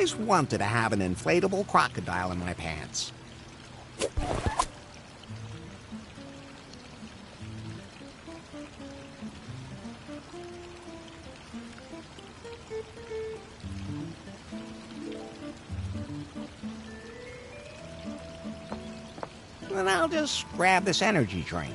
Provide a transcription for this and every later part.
always wanted to have an inflatable crocodile in my pants. Then I'll just grab this energy drink.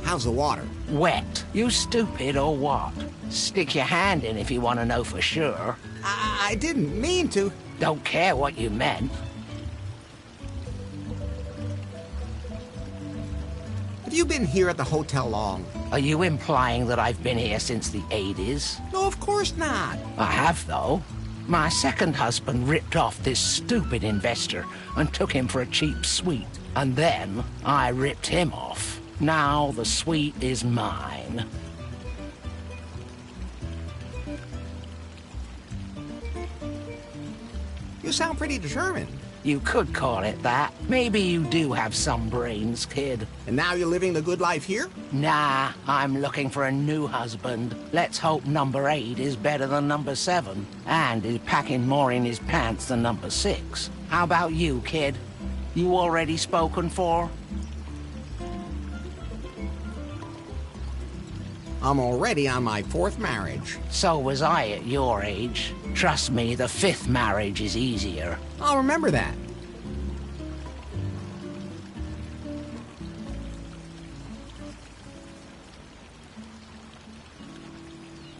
How's the water? Wet. You stupid or what? Stick your hand in if you want to know for sure. I didn't mean to. Don't care what you meant. Have you been here at the hotel long? Are you implying that I've been here since the 80s? No, of course not. I have, though. My second husband ripped off this stupid investor and took him for a cheap suite. And then I ripped him off. Now the suite is mine. You sound pretty determined. You could call it that. Maybe you do have some brains, kid. And now you're living the good life here? Nah, I'm looking for a new husband. Let's hope number 8 is better than number 7. And is packing more in his pants than number 6. How about you, kid? You already spoken for? I'm already on my 4th marriage. So was I at your age. Trust me, the 5th marriage is easier. I'll remember that.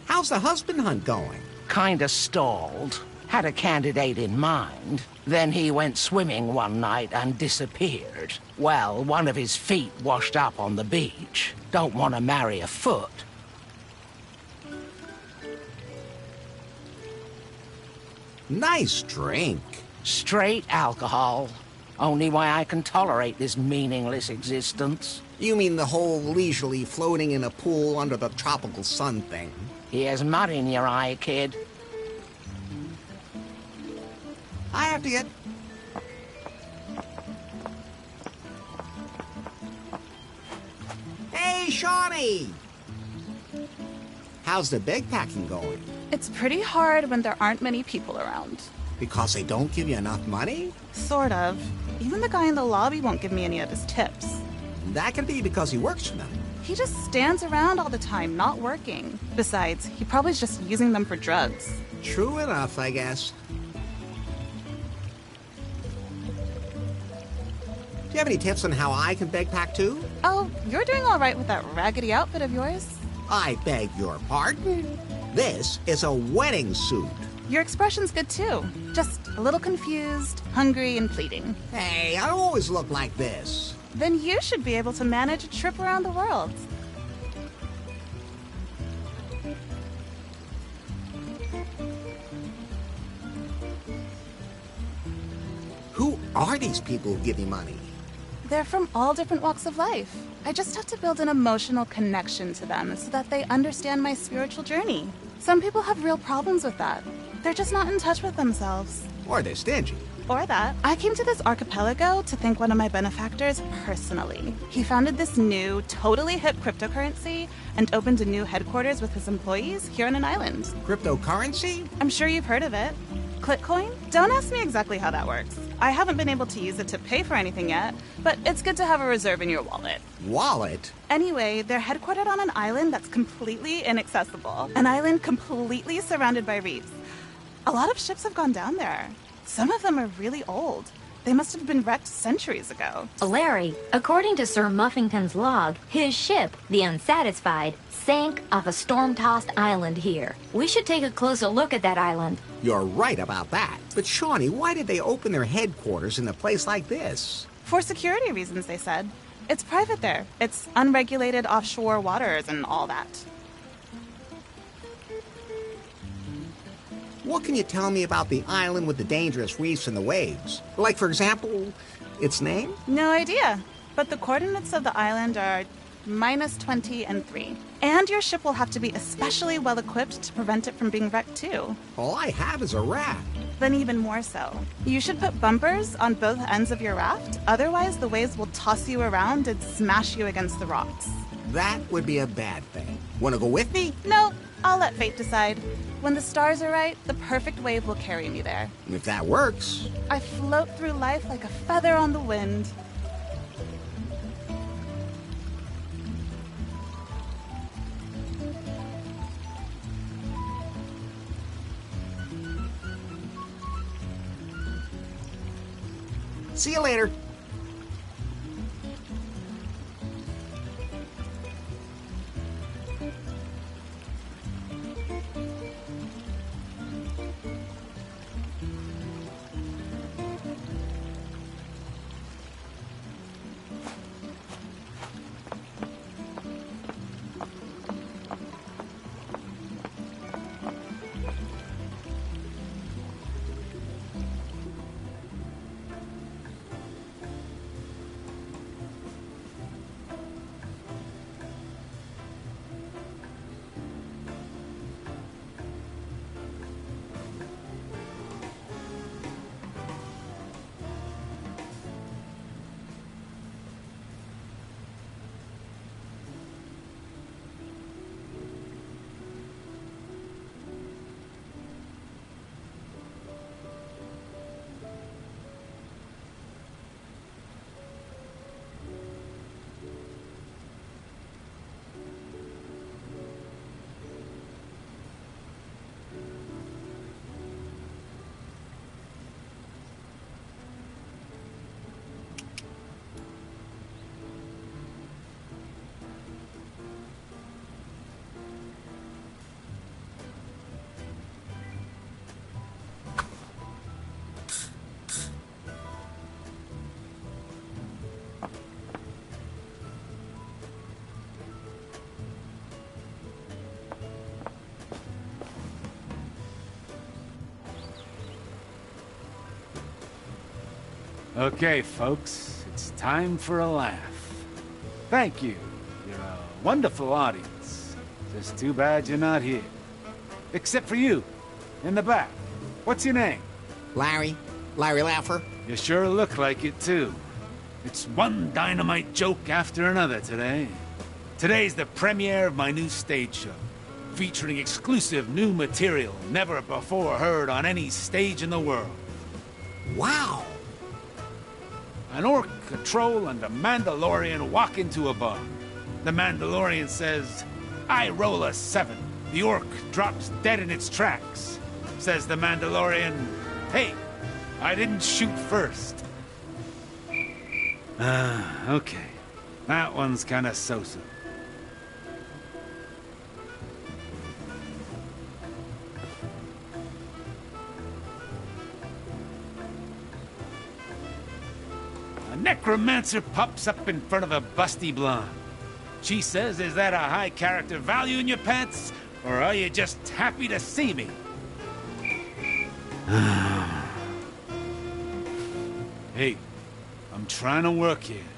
How's the husband hunt going? Kinda stalled. Had a candidate in mind. Then he went swimming one night and disappeared. Well, one of his feet washed up on the beach. Don't want to marry a foot. Nice drink. Straight alcohol. Only way I can tolerate this meaningless existence. You mean the whole leisurely floating in a pool under the tropical sun thing? Here's mud in your eye, kid. I have to get... Hey, Shawnee! How's the bag packing going? It's pretty hard when there aren't many people around. Because they don't give you enough money? Sort of. Even the guy in the lobby won't give me any of his tips. That can be because he works for them. He just stands around all the time, not working. Besides, he probably's just using them for drugs. True enough, I guess. Do you have any tips on how I can bag pack too? Oh, you're doing all right with that raggedy outfit of yours. I beg your pardon? This is a wedding suit. Your expression's good too. Just a little confused, hungry, and pleading. Hey, I always look like this. Then you should be able to manage a trip around the world. Who are these people who give you money? They're from all different walks of life. I just have to build an emotional connection to them so that they understand my spiritual journey. Some people have real problems with that. They're just not in touch with themselves. Or they're stingy. Or that. I came to this archipelago to thank one of my benefactors personally. He founded this new, totally hip cryptocurrency and opened a new headquarters with his employees here on an island. Cryptocurrency? I'm sure you've heard of it. Clitcoin? Don't ask me exactly how that works. I haven't been able to use it to pay for anything yet, but it's good to have a reserve in your wallet. Wallet? Anyway, they're headquartered on an island that's completely inaccessible. An island completely surrounded by reefs. A lot of ships have gone down there. Some of them are really old. They must have been wrecked centuries ago. Larry, according to Sir Muffington's log, his ship, the Unsatisfied, sank off a storm-tossed island here. We should take a closer look at that island. You're right about that. But Shawnee, why did they open their headquarters in a place like this? For security reasons, they said. It's private there. It's unregulated offshore waters and all that. What can you tell me about the island with the dangerous reefs and the waves? Like, for example, its name? No idea. But the coordinates of the island are -20 and 3. And your ship will have to be especially well equipped to prevent it from being wrecked too. All I have is a raft. then even more so. You should put bumpers on both ends of your raft, otherwise the waves will toss you around and smash you against the rocks. That would be a bad thing. Wanna go with me? No, I'll let fate decide. When the stars are right, the perfect wave will carry me there. If that works. I float through life like a feather on the wind. See you later. Okay, folks, it's time for a laugh. Thank you. You're a wonderful audience. Just too bad you're not here. Except for you, in the back. What's your name? Larry Laffer. You sure look like it, too. It's one dynamite joke after another today. Today's the premiere of my new stage show, featuring exclusive new material never before heard on any stage in the world. Wow. An orc, a troll, and a Mandalorian walk into a bar. The Mandalorian says, "I roll a 7." The orc drops dead in its tracks. Says the Mandalorian, "Hey, I didn't shoot first." Okay. That one's kinda so-so. A necromancer pops up in front of a busty blonde. She says, "Is that a high character value in your pants, or are you just happy to see me?" Hey, I'm trying to work here.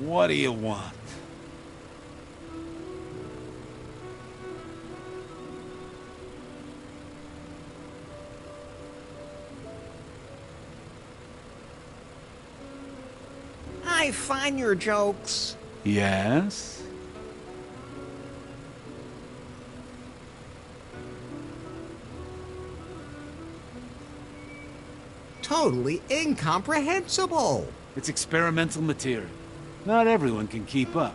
What do you want? I find your jokes Yes? totally incomprehensible. It's experimental material. Not everyone can keep up.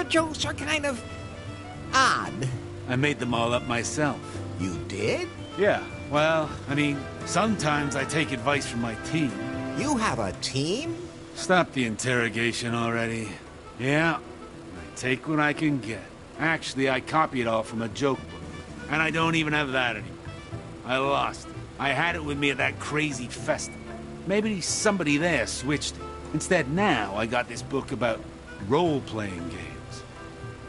Your jokes are kind of odd. I made them all up myself. You did? Yeah, well, I mean, sometimes I take advice from my team. You have a team? Stop the interrogation already. Yeah, I take what I can get. Actually, I copied it all from a joke book. And I don't even have that anymore. I lost it. I had it with me at that crazy festival. Maybe somebody there switched it. Instead, now I got this book about role-playing games.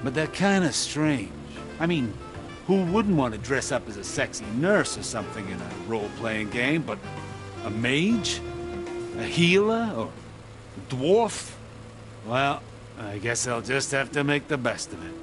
But they're kinda strange. I mean, who wouldn't want to dress up as a sexy nurse or something in a role-playing game, but a mage? A healer? Or a dwarf? Well, I guess I'll just have to make the best of it.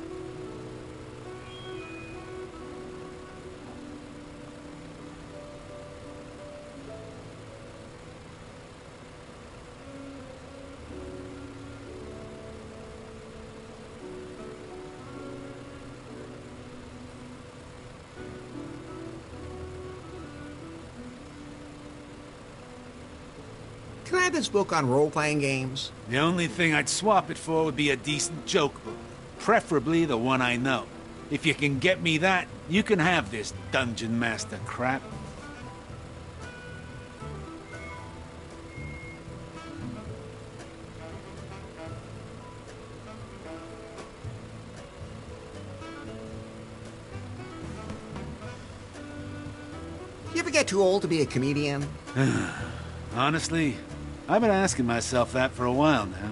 Can I have this book on role-playing games? The only thing I'd swap it for would be a decent joke book. Preferably the one I know. If you can get me that, you can have this Dungeon Master crap. You ever get too old to be a comedian? Honestly, I've been asking myself that for a while now.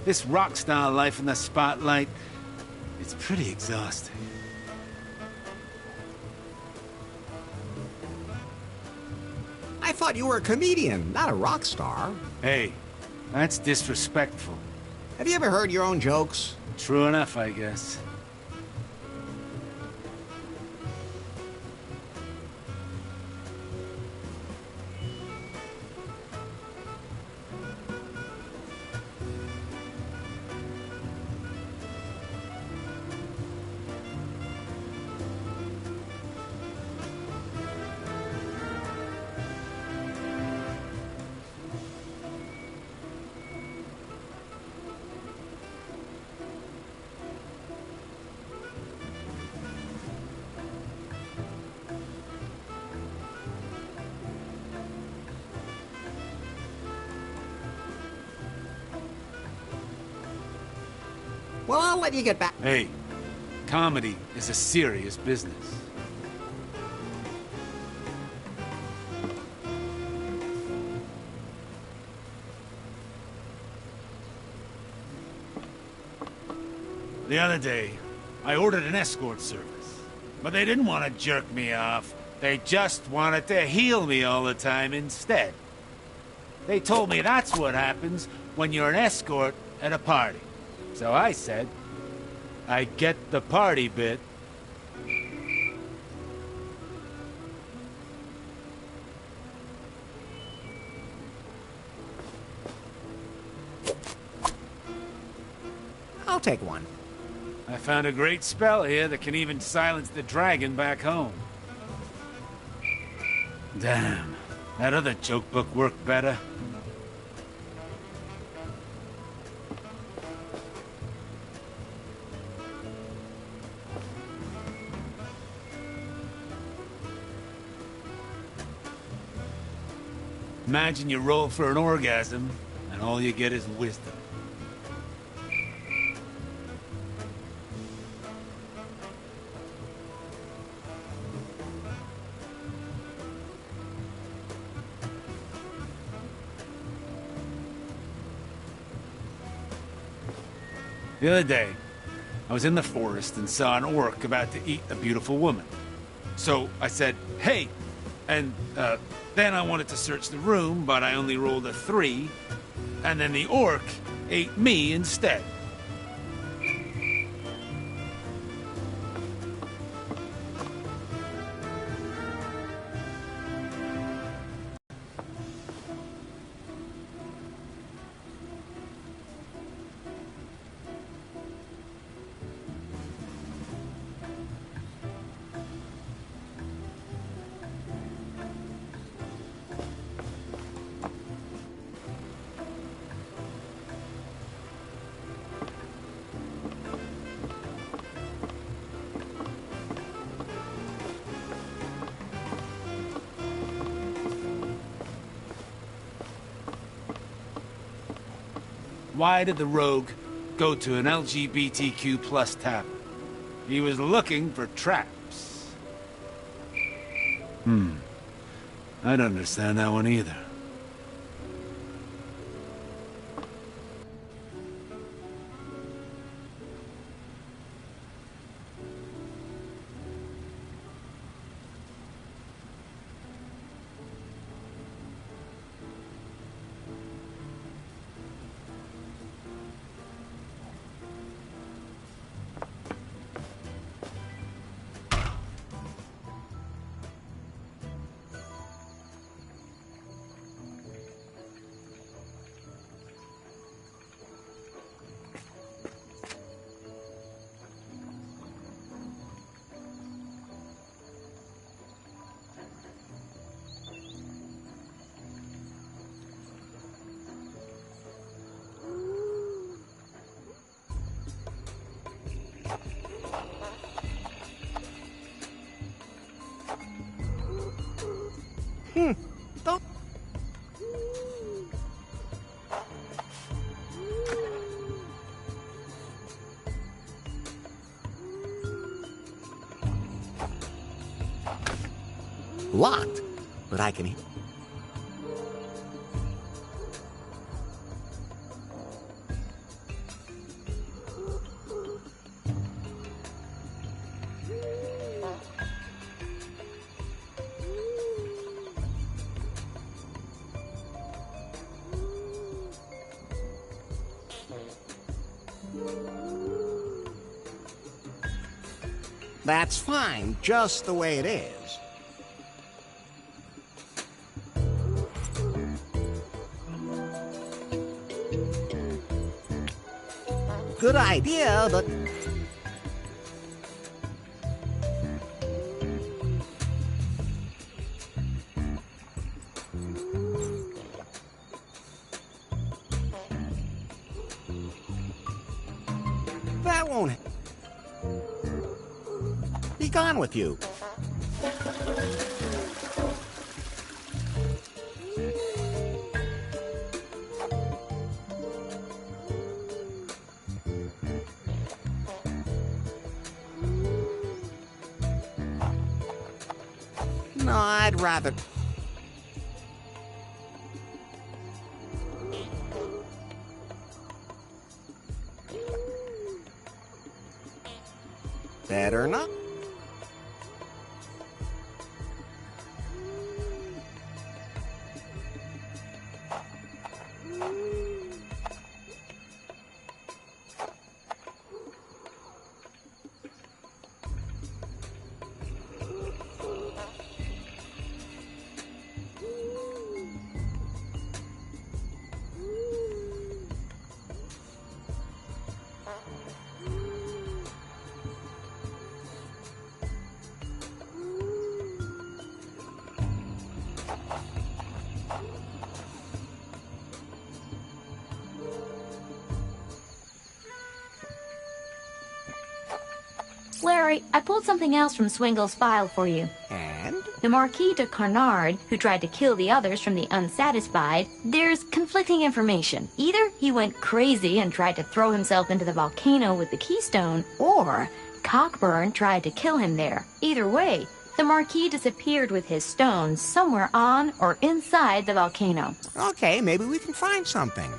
This rock star life in the spotlight, it's pretty exhausting. I thought you were a comedian, not a rock star. Hey, that's disrespectful. Have you ever heard your own jokes? True enough, I guess. Well, I'll let you get back. Hey, comedy is a serious business. The other day, I ordered an escort service, but they didn't want to jerk me off. They just wanted to heal me all the time instead. They told me that's what happens when you're an escort at a party. So I said, I get the party bit. I'll take one. I found a great spell here that can even silence the dragon back home. Damn, that other joke book worked better. Imagine you roll for an orgasm, and all you get is wisdom. The other day, I was in the forest and saw an orc about to eat a beautiful woman. So I said, hey, and then I wanted to search the room, but I only rolled a 3, and then the orc ate me instead. why did the rogue go to an LGBTQ plus tavern? He was looking for traps. I don't understand that one either. Don't... Locked, but I can... That's fine, just the way it is. Good idea, but... That won't... Be gone with you. No, I'd rather... Better not. Larry, I pulled something else from Swingle's file for you. And? The Marquis de Carnard, who tried to kill the others from the Unsatisfied, there's conflicting information. Either he went crazy and tried to throw himself into the volcano with the keystone, or Cockburn tried to kill him there. Either way, the Marquis disappeared with his stone somewhere on or inside the volcano. Okay, maybe we can find something.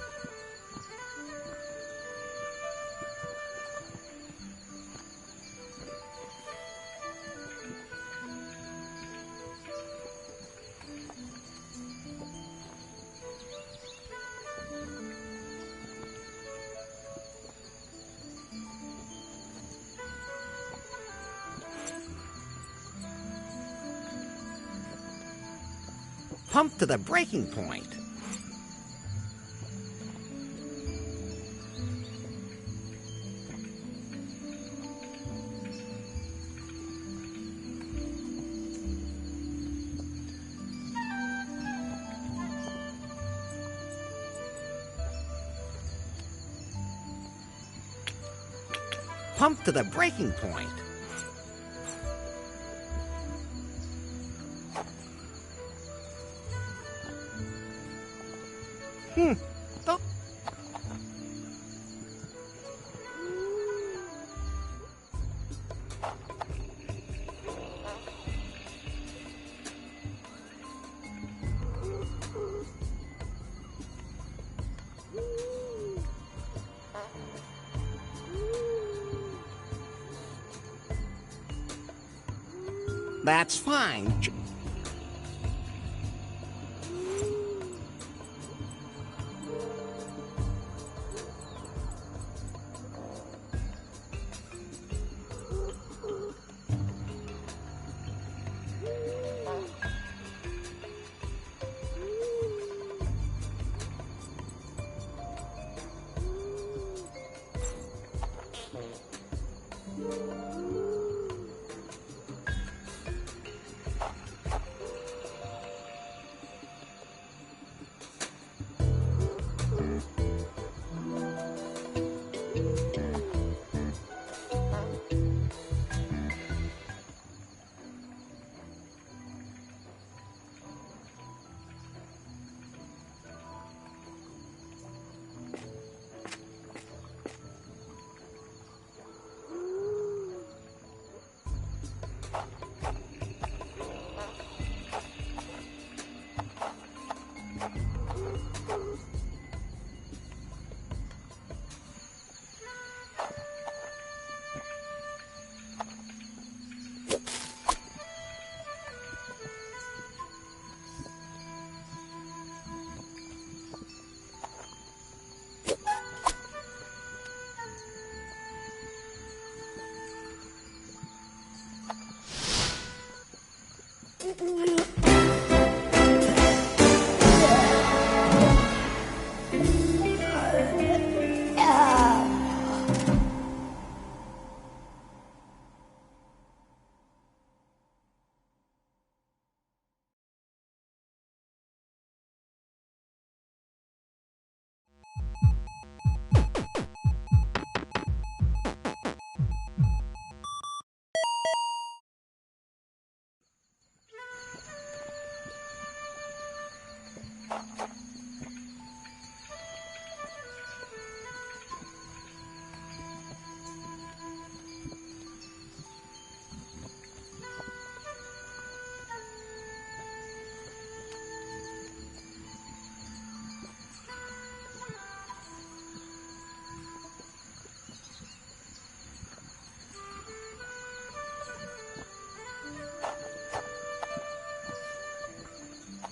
Pumped to the breaking point. Pumped to the breaking point. That's fine.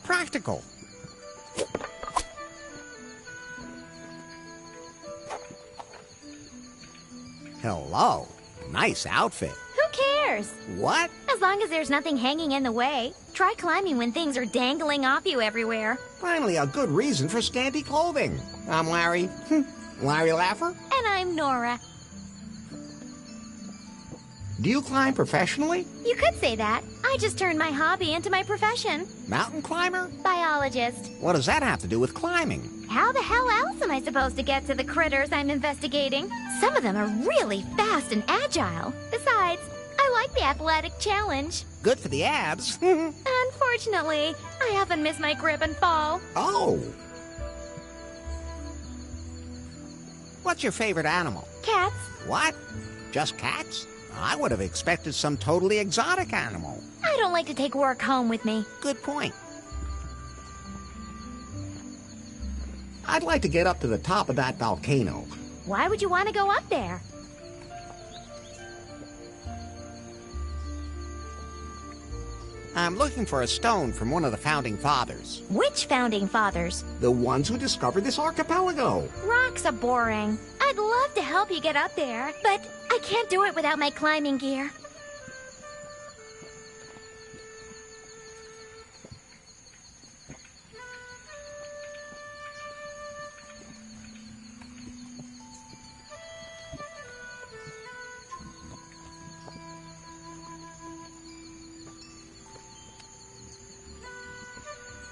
Practical. Hello. Nice outfit. Who cares? What? As long as there's nothing hanging in the way. Try climbing when things are dangling off you everywhere. Finally, a good reason for scanty clothing. I'm Larry. Larry Laffer. And I'm Nora. Do you climb professionally? You could say that. I just turned my hobby into my profession. Mountain climber? Biologist. What does that have to do with climbing? How the hell else am I supposed to get to the critters I'm investigating? Some of them are really fast and agile. Besides, I like the athletic challenge. Good for the abs. Unfortunately, I often miss my grip and fall. Oh. What's your favorite animal? Cats. What? Just cats? I would have expected some totally exotic animal. I don't like to take work home with me. Good point. I'd like to get up to the top of that volcano. Why would you want to go up there? I'm looking for a stone from one of the founding fathers. Which founding fathers? The ones who discovered this archipelago. Rocks are boring. I'd love to help you get up there, but I can't do it without my climbing gear.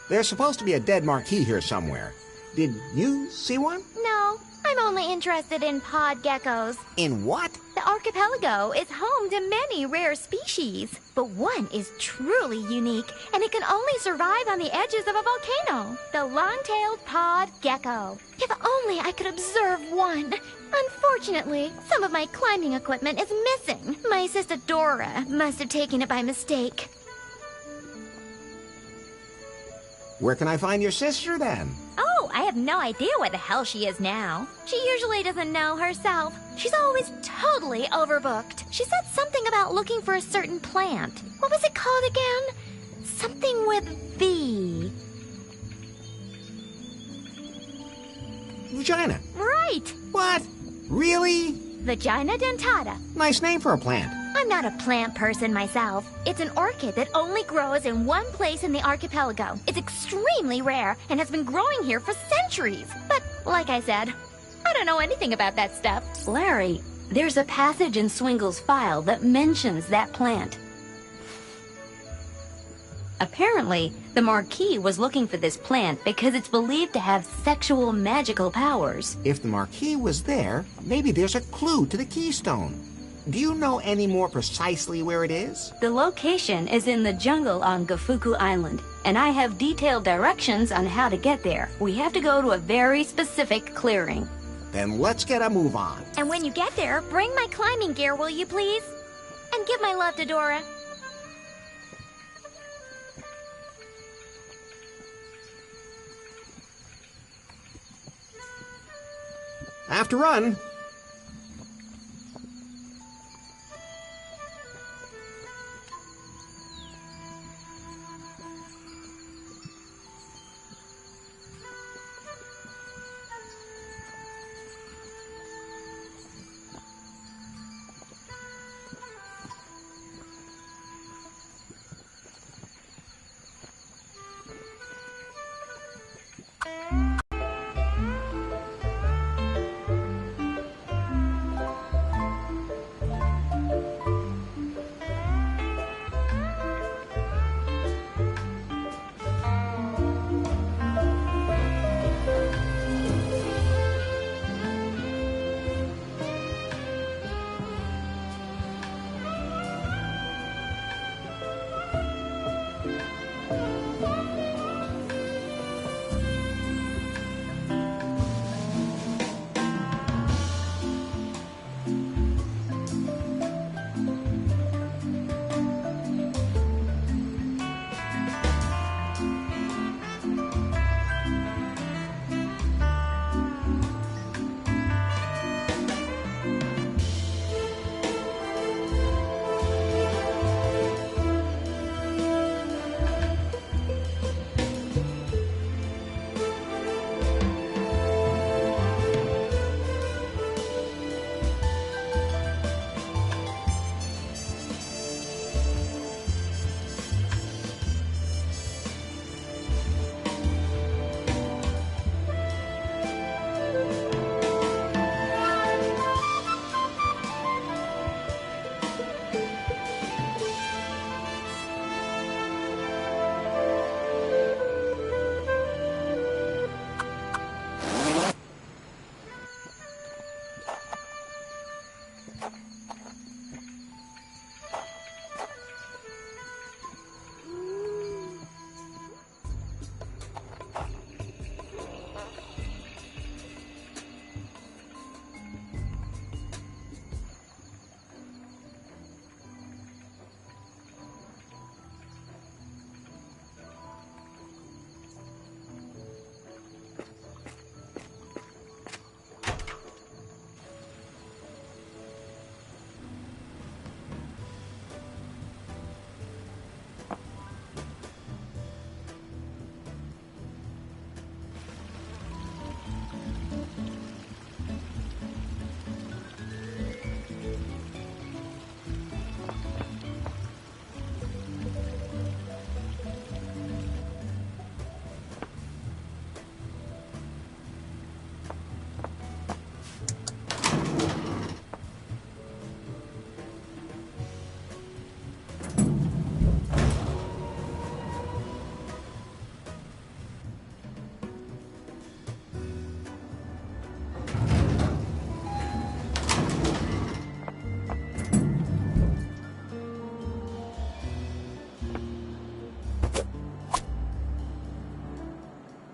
There's supposed to be a dead marquee here somewhere. Did you see one? No, I'm only interested in pod geckos. In what? The archipelago is home to many rare species, but one is truly unique, and it can only survive on the edges of a volcano. The long-tailed pod gecko. If only I could observe one. Unfortunately, some of my climbing equipment is missing. My sister Dora must have taken it by mistake. Where can I find your sister then? Oh, I have no idea where the hell she is now. She usually doesn't know herself. She's always totally overbooked. She said something about looking for a certain plant. What was it called again? Something with V. Vagina. Right! What? Really? Vagina dentata. Nice name for a plant. I'm not a plant person myself. It's an orchid that only grows in one place in the archipelago. It's extremely rare and has been growing here for centuries. But, like I said, I don't know anything about that stuff. Larry, there's a passage in Swingle's file that mentions that plant. Apparently, the Marquis was looking for this plant because it's believed to have sexual magical powers. If the Marquis was there, maybe there's a clue to the keystone. Do you know any more precisely where it is? The location is in the jungle on Gafuku Island, and I have detailed directions on how to get there. We have to go to a very specific clearing. Then let's get a move on. And when you get there, bring my climbing gear, will you please? And give my love to Dora. Have to run.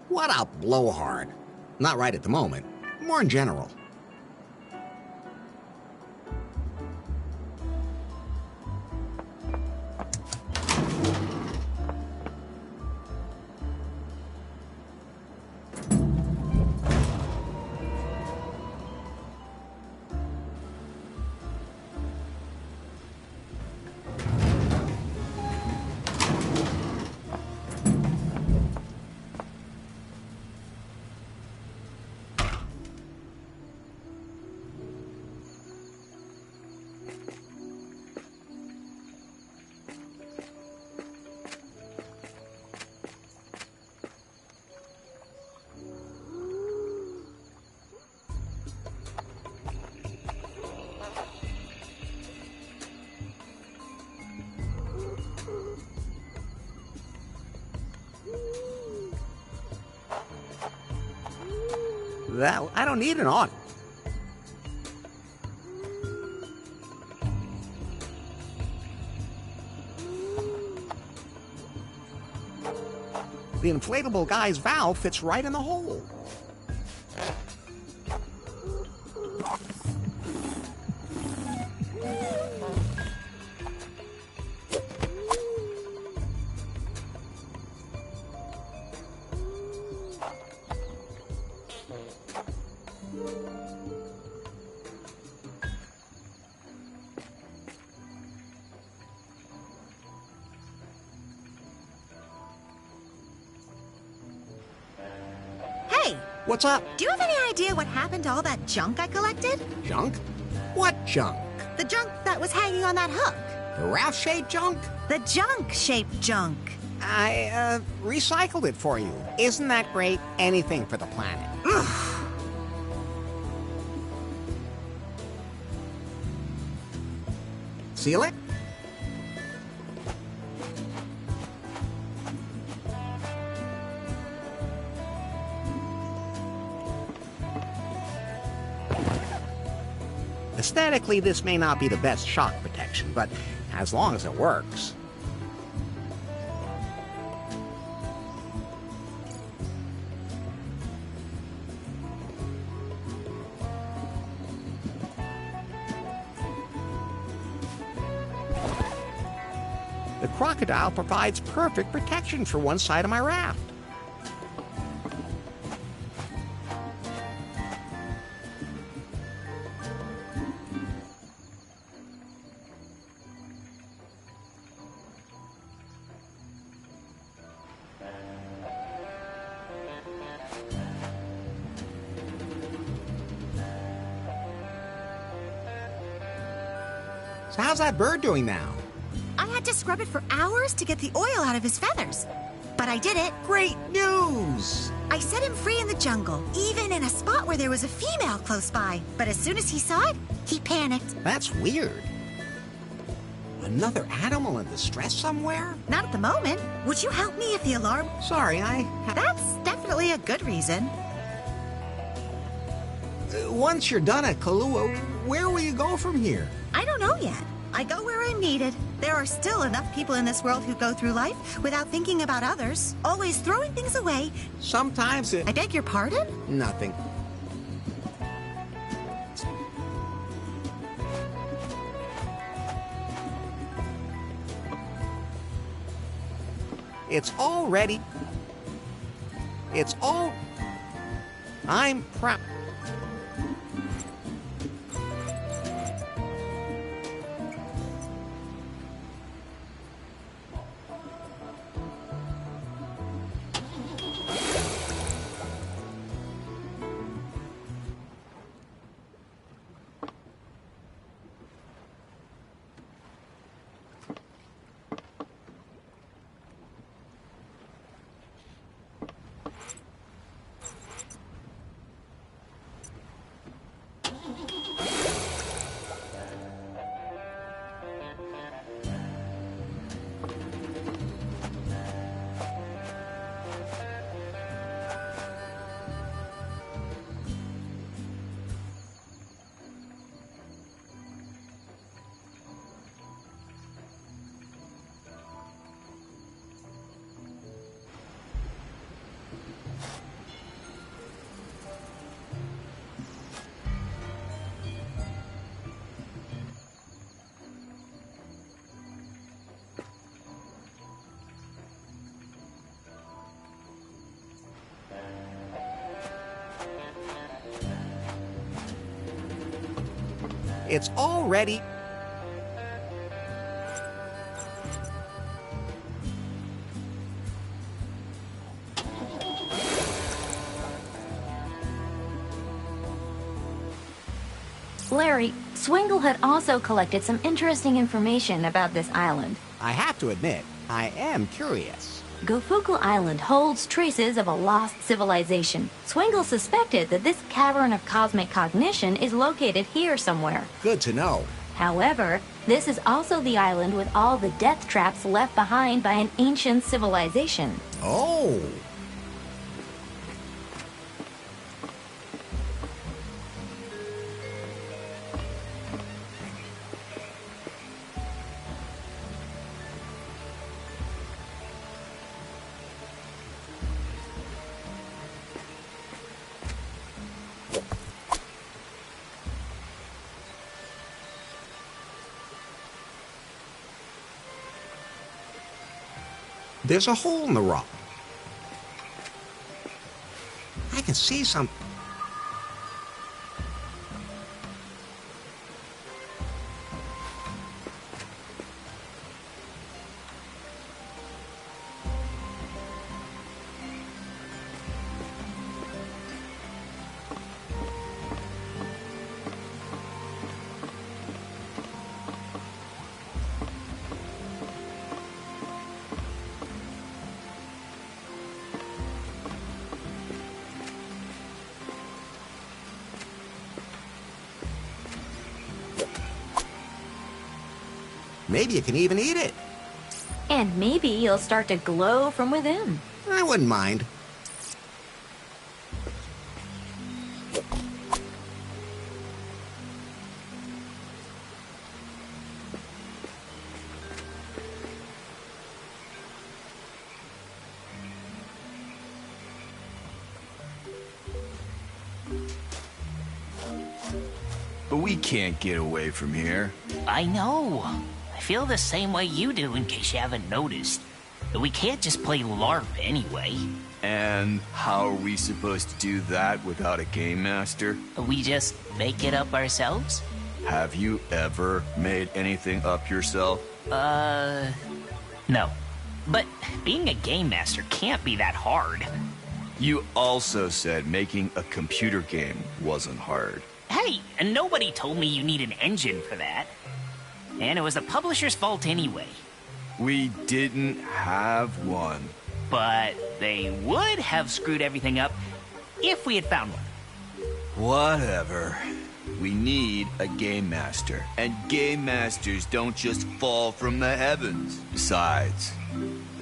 What a blowhard. Not right at the moment. More in general. I don't need an audit. The inflatable guy's valve fits right in the hole. What's up? Do you have any idea what happened to all that junk I collected? Junk? What junk? The junk that was hanging on that hook. The raft-shaped junk? The junk-shaped junk. I, recycled it for you. Isn't that great? Anything for the planet. Seal it? Aesthetically, this may not be the best shock protection, but as long as it works. The crocodile provides perfect protection for one side of my raft. So how's that bird doing now? I had to scrub it for hours to get the oil out of his feathers. But I did it. Great news! I set him free in the jungle, even in a spot where there was a female close by. But as soon as he saw it, he panicked. That's weird. Another animal in distress somewhere? Not at the moment. Would you help me if the alarm... Sorry, That's definitely a good reason. Once you're done at Kahlua, where will you go from here? I don't know yet. I go where I'm needed. There are still enough people in this world who go through life without thinking about others, always throwing things away. Sometimes I beg your pardon? Nothing. It's all ready. It's all... I'm proud. It's all ready. Larry, Swingle had also collected some interesting information about this island. I have to admit, I am curious. Gofuku Island holds traces of a lost civilization. Swingle suspected that this cavern of cosmic cognition is located here somewhere. Good to know. However, this is also the island with all the death traps left behind by an ancient civilization. Oh. There's a hole in the rock. I can see some... Maybe you can even eat it. And maybe you'll start to glow from within. I wouldn't mind. But we can't get away from here. I know. I feel the same way you do, in case you haven't noticed. We can't just play LARP anyway. And how are we supposed to do that without a game master? We just make it up ourselves? Have you ever made anything up yourself? No. But being a game master can't be that hard. You also said making a computer game wasn't hard. Hey, and nobody told me you need an engine for that. And it was the publisher's fault anyway. We didn't have one. But they would have screwed everything up if we had found one. Whatever. We need a game master. And game masters don't just fall from the heavens. Besides,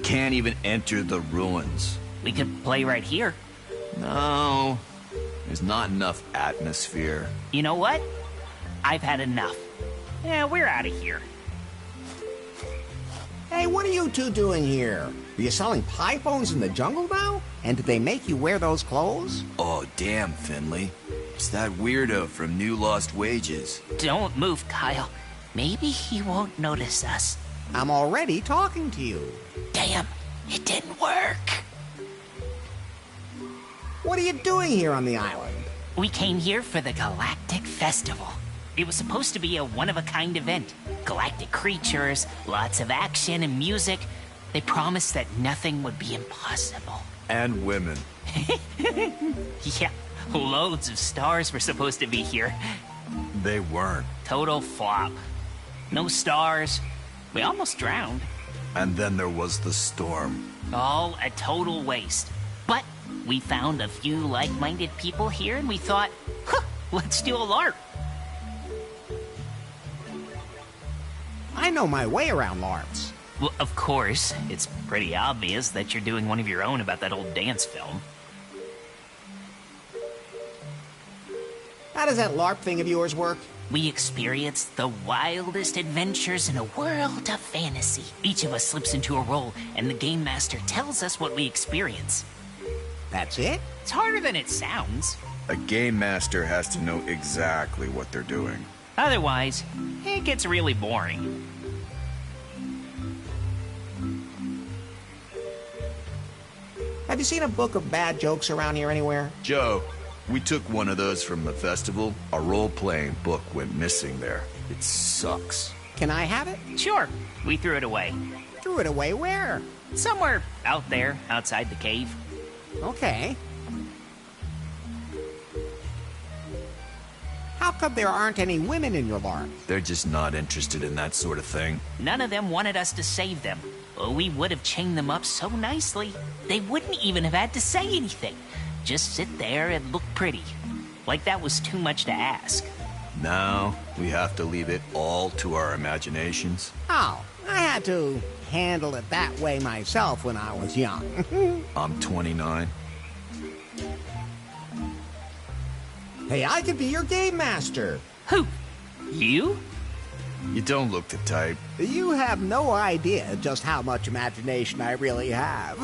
can't even enter the ruins. We could play right here. No, there's not enough atmosphere. You know what? I've had enough. Yeah, we're out of here. Hey, what are you two doing here? Are you selling pie phones in the jungle now? And did they make you wear those clothes? Oh, damn, Finley. It's that weirdo from New Lost Wages. Don't move, Kyle. Maybe he won't notice us. I'm already talking to you. Damn, it didn't work. What are you doing here on the island? We came here for the Galactic Festival. It was supposed to be a one-of-a-kind event. Galactic creatures, lots of action and music. They promised that nothing would be impossible. And women. Yeah, loads of stars were supposed to be here. They weren't. Total flop. No stars. We almost drowned. And then there was the storm. All a total waste. But we found a few like-minded people here and we thought, huh, let's do a LARP. I know my way around LARPs. Well, of course, it's pretty obvious that you're doing one of your own about that old dance film. How does that LARP thing of yours work? We experience the wildest adventures in a world of fantasy. Each of us slips into a role, and the Game Master tells us what we experience. That's it? It's harder than it sounds. A game master has to know exactly what they're doing. Otherwise, it gets really boring. Have you seen a book of bad jokes around here anywhere? Joe, we took one of those from the festival. A role-playing book went missing there. It sucks. Can I have it? Sure, we threw it away. Threw it away where? Somewhere out there, outside the cave. Okay. How come there aren't any women in your LARP? They're just not interested in that sort of thing. None of them wanted us to save them. We would have chained them up so nicely. They wouldn't even have had to say anything. Just sit there and look pretty. Like that was too much to ask. Now, we have to leave it all to our imaginations. Oh, I had to handle it that way myself when I was young. I'm 29. Hey, I could be your game master. Who? You? You don't look the type. You have no idea just how much imagination I really have.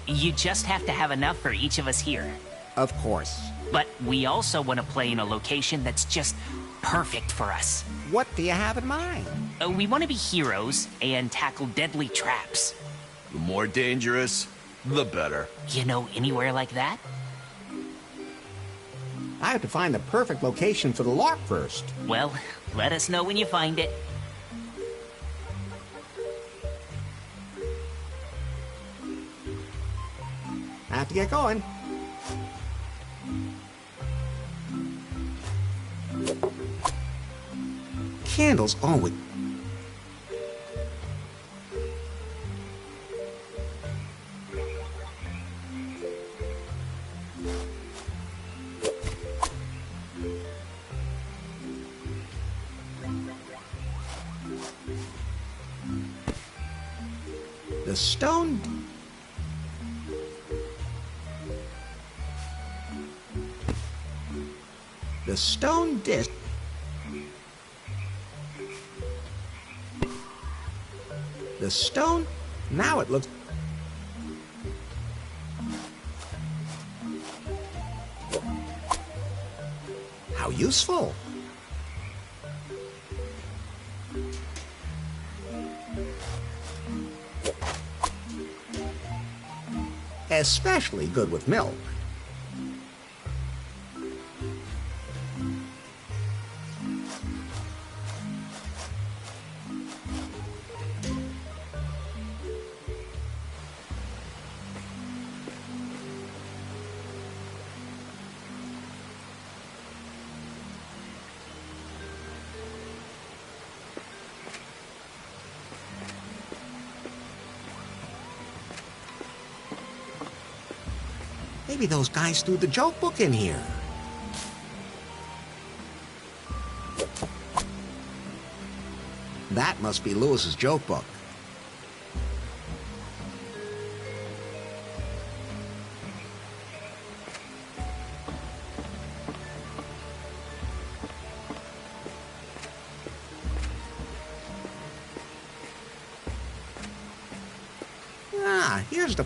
You just have to have enough for each of us here. Of course. But we also want to play in a location that's just perfect for us. What do you have in mind? We want to be heroes and tackle deadly traps. The more dangerous, the better. You know anywhere like that? I have to find the perfect location for the lock first. Well, let us know when you find it. I have to get going. Candles always... The stone... The stone disc... The stone... Now it looks... How useful! Especially good with milk. Maybe those guys threw the joke book in here. That must be Lewis's joke book. Ah, here's the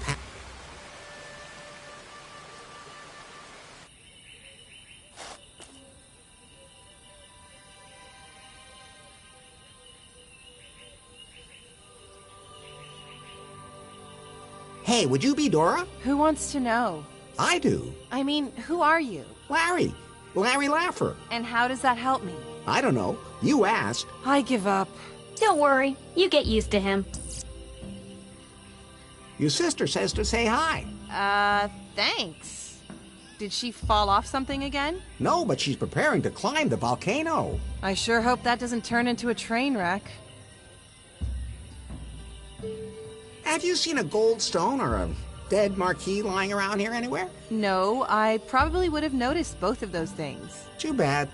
Hey, would you be Dora? Who wants to know? I do. I mean, who are you? Larry. Larry Laffer. And how does that help me? I don't know. You asked. I give up. Don't worry, you get used to him. Your sister says to say hi. Thanks. Did she fall off something again? No, but she's preparing to climb the volcano. I sure hope that doesn't turn into a train wreck. Have you seen a gold stone or a dead marquee lying around here anywhere? No, I probably would have noticed both of those things. Too bad.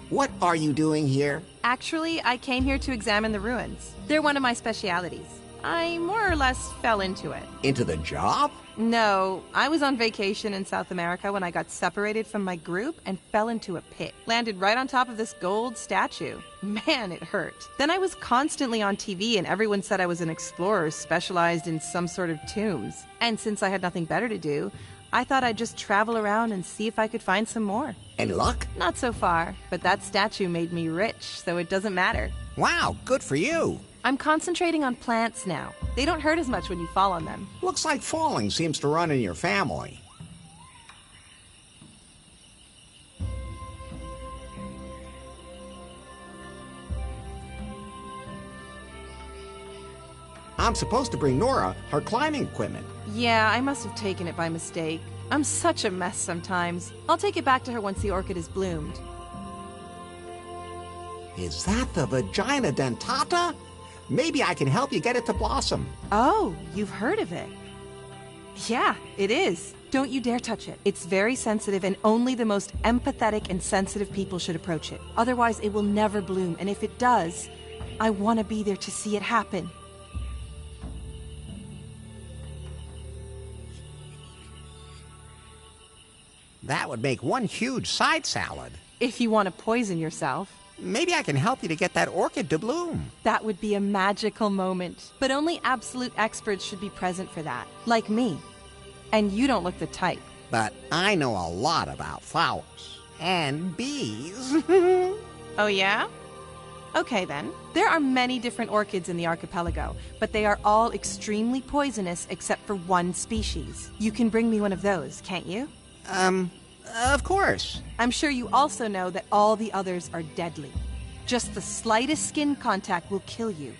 What are you doing here? Actually, I came here to examine the ruins. They're one of my specialities. I more or less fell into it. Into the job? No, I was on vacation in South America when I got separated from my group and fell into a pit. Landed right on top of this gold statue. Man, it hurt. Then I was constantly on TV and everyone said I was an explorer specialized in some sort of tombs. And since I had nothing better to do, I thought I'd just travel around and see if I could find some more. Any luck? Not so far, but that statue made me rich, so it doesn't matter. Wow, good for you. I'm concentrating on plants now. They don't hurt as much when you fall on them. Looks like falling seems to run in your family. I'm supposed to bring Nora her climbing equipment. Yeah, I must have taken it by mistake. I'm such a mess sometimes. I'll take it back to her once the orchid is bloomed. Is that the vagina dentata? Maybe I can help you get it to blossom. Oh, you've heard of it? Yeah, it is. Don't you dare touch it. It's very sensitive and only the most empathetic and sensitive people should approach it. Otherwise, it will never bloom, and if it does, I want to be there to see it happen. That would make one huge side salad. If you want to poison yourself. Maybe I can help you to get that orchid to bloom. That would be a magical moment. But only absolute experts should be present for that. Like me. And you don't look the type. But I know a lot about flowers. And bees. Oh, yeah? Okay then. There are many different orchids in the archipelago, but they are all extremely poisonous except for one species. You can bring me one of those, can't you? Of course. I'm sure you also know that all the others are deadly. Just the slightest skin contact will kill you.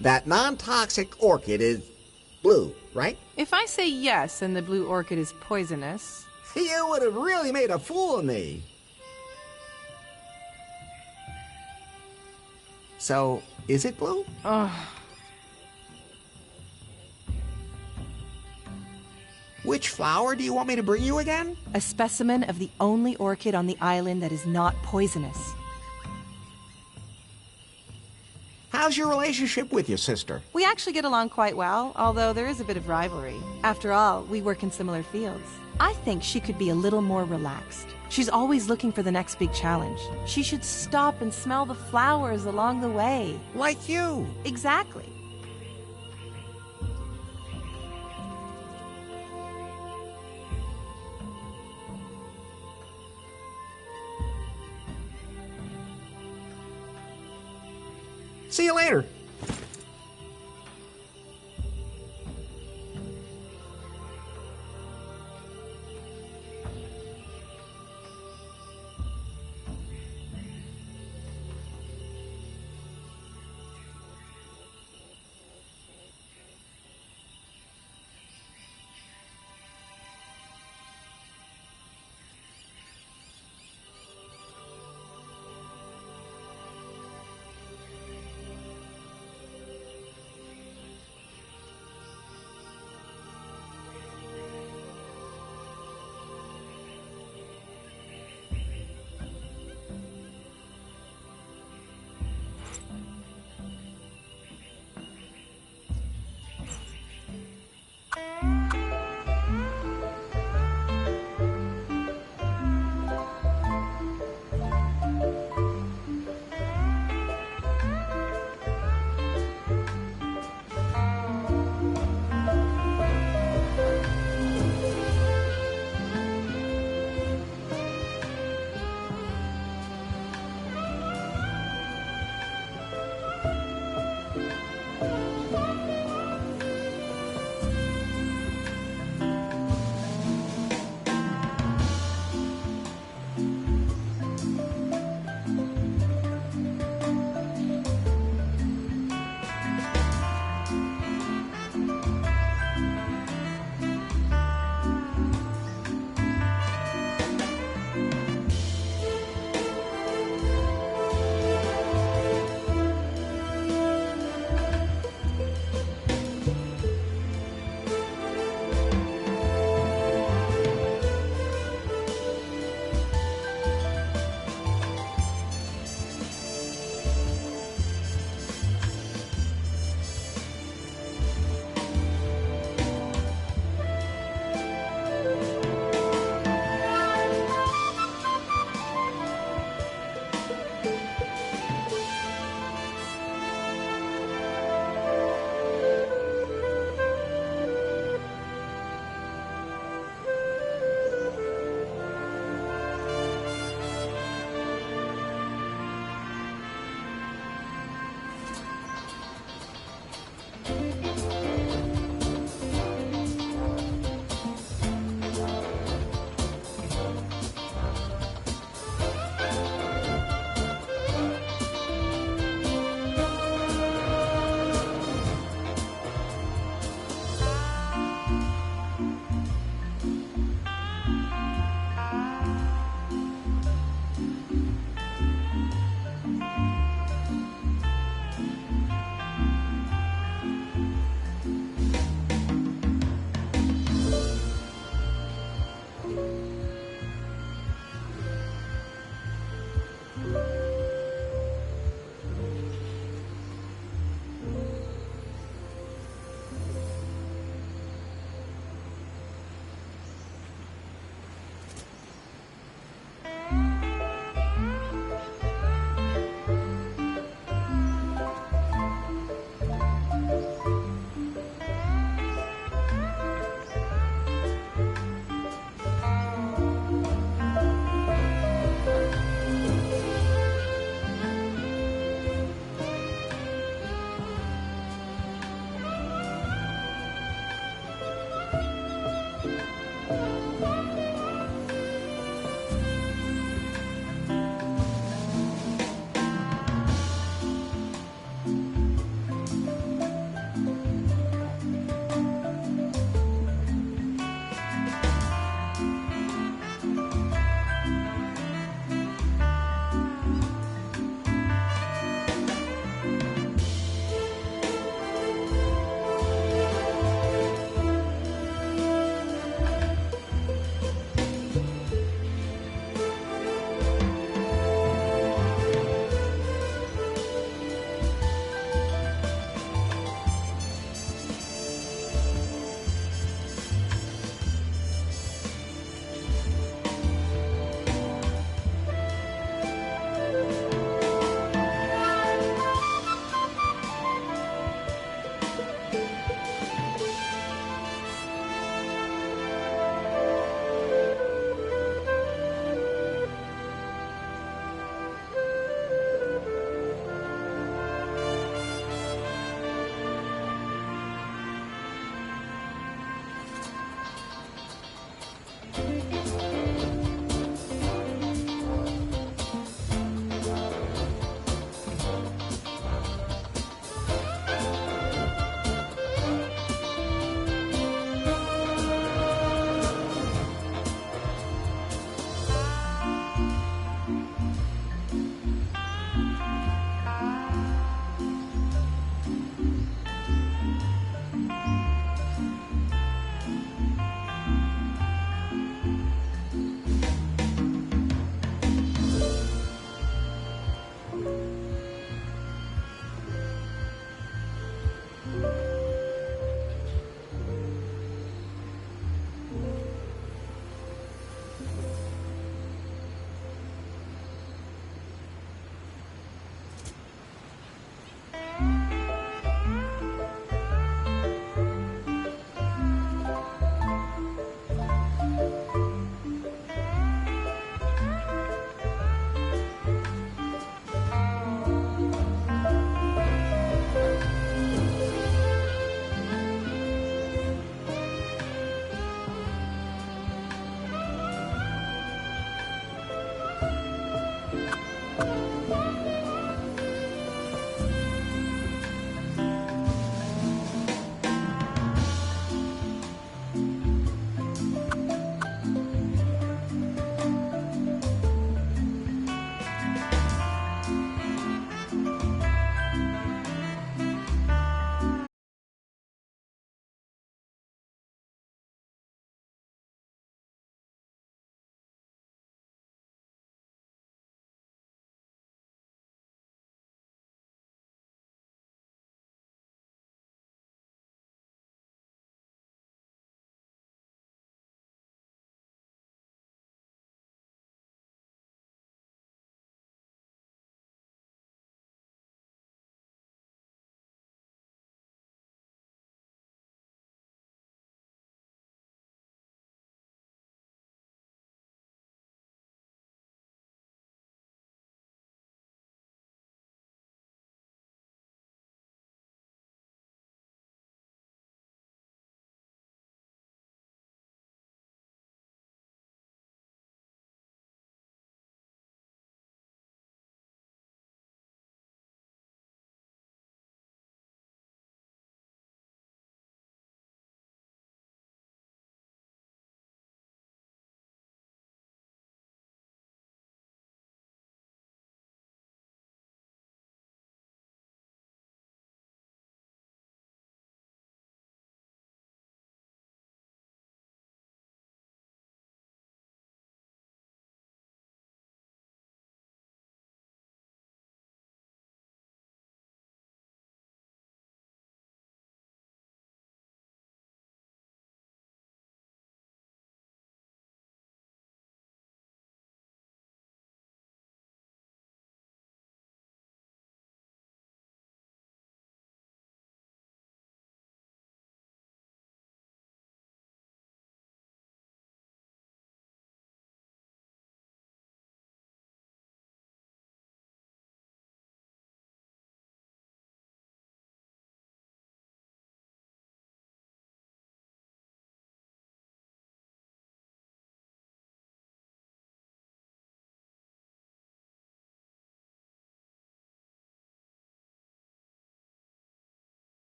That non-toxic orchid is blue, right? If I say yes and the blue orchid is poisonous... You would have really made a fool of me. So, is it blue? Which flower do you want me to bring you again? A specimen of the only orchid on the island that is not poisonous. How's your relationship with your sister? We actually get along quite well, although there is a bit of rivalry. After all, we work in similar fields. I think she could be a little more relaxed. She's always looking for the next big challenge. She should stop and smell the flowers along the way. Like you. Exactly. See you later.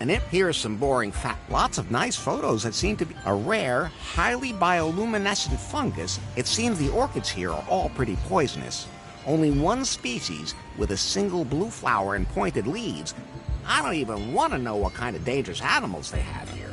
And here's some boring fact. Lots of nice photos that seem to be a rare, highly bioluminescent fungus. It seems the orchids here are all pretty poisonous. Only one species with a single blue flower and pointed leaves. I don't even want to know what kind of dangerous animals they have here.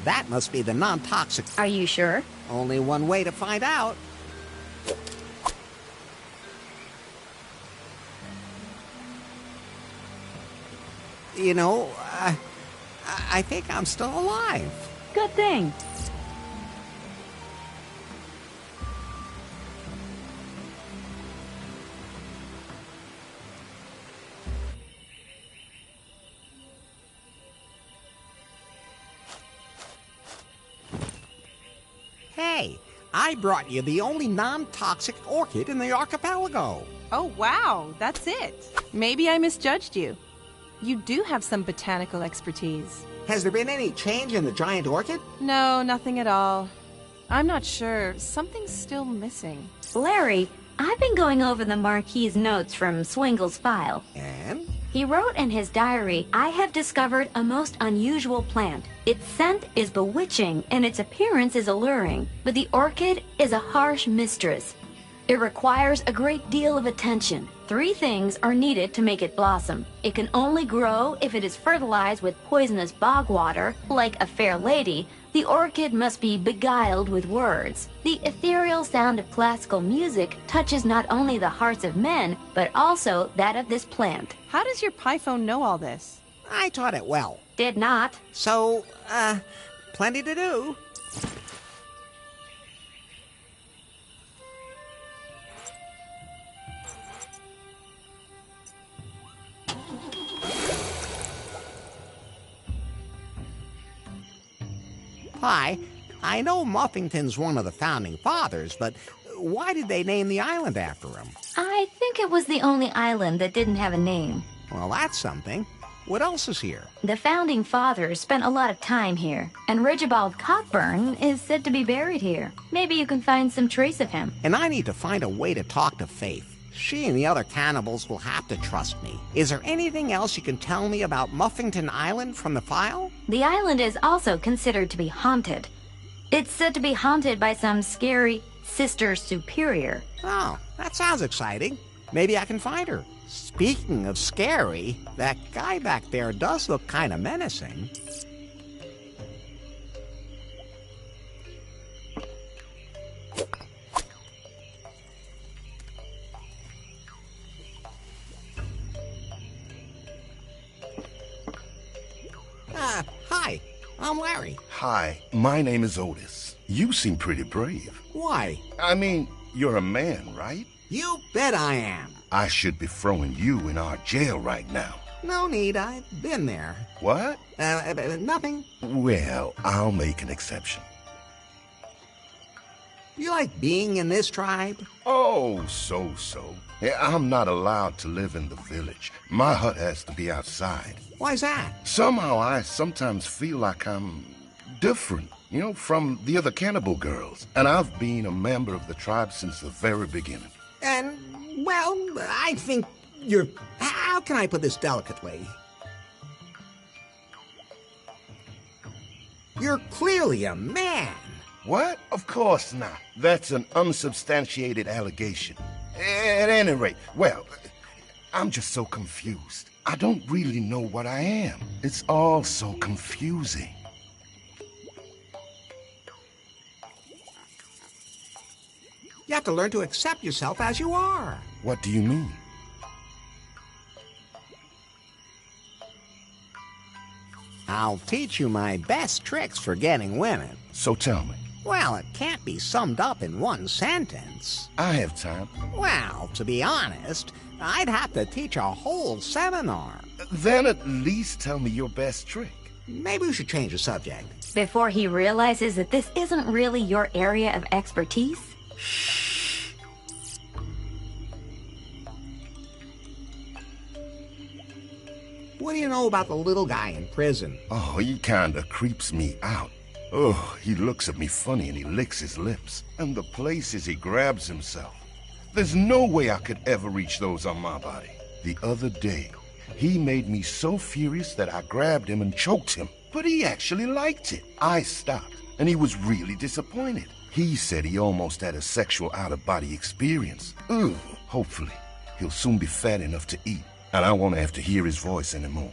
That must be the non-toxic. Are you sure? Only one way to find out. You know, I think I'm still alive. Good thing. Hey, I brought you the only non-toxic orchid in the archipelago. Oh, wow, that's it. Maybe I misjudged you. You do have some botanical expertise. Has there been any change in the giant orchid? No, nothing at all. I'm not sure. Something's still missing. Larry, I've been going over the Marquis's notes from Swingle's file. And? He wrote in his diary, I have discovered a most unusual plant. Its scent is bewitching and its appearance is alluring, but the orchid is a harsh mistress. It requires a great deal of attention. 3 things are needed to make it blossom. It can only grow if it is fertilized with poisonous bog water, like a fair lady. The orchid must be beguiled with words. The ethereal sound of classical music touches not only the hearts of men, but also that of this plant. How does your Pyphone know all this? I taught it well. Did not. So, plenty to do. Hi, I know Muffington's one of the founding fathers, but why did they name the island after him? I think it was the only island that didn't have a name. Well, that's something. What else is here? The founding fathers spent a lot of time here, and Rigibald Cockburn is said to be buried here. Maybe you can find some trace of him. And I need to find a way to talk to Faith. She and the other cannibals will have to trust me. Is there anything else you can tell me about Muffington Island from the file? The island is also considered to be haunted. It's said to be haunted by some scary Sister Superior. Oh, that sounds exciting. Maybe I can find her. Speaking of scary, that guy back there does look kind of menacing. Hi, I'm Larry. Hi, my name is Otis. You seem pretty brave. Why? I mean, you're a man, right? You bet I am. I should be throwing you in our jail right now. No need, I've been there. What? Nothing. Well, I'll make an exception. You like being in this tribe? Oh, so. Yeah, I'm not allowed to live in the village. My hut has to be outside. Why's that? Somehow I sometimes feel like I'm different, from the other cannibal girls. And I've been a member of the tribe since the very beginning. And, well, I think you're... How can I put this delicately? You're clearly a man. What? Of course not. That's an unsubstantiated allegation. At any rate, well, I'm just so confused. I don't really know what I am. It's all so confusing. You have to learn to accept yourself as you are. What do you mean? I'll teach you my best tricks for getting women. So tell me. Well, it can't be summed up in one sentence. I have time. Well, to be honest, I'd have to teach a whole seminar. Then at least tell me your best trick. Maybe we should change the subject. Before he realizes that this isn't really your area of expertise. What do you know about the little guy in prison? Oh, he kinda creeps me out. Oh, he looks at me funny and he licks his lips. And the places he grabs himself. There's no way I could ever reach those on my body. The other day, he made me so furious that I grabbed him and choked him. But he actually liked it. I stopped, and he was really disappointed. He said he almost had a sexual out-of-body experience. Ugh. Hopefully, he'll soon be fat enough to eat, and I won't have to hear his voice anymore.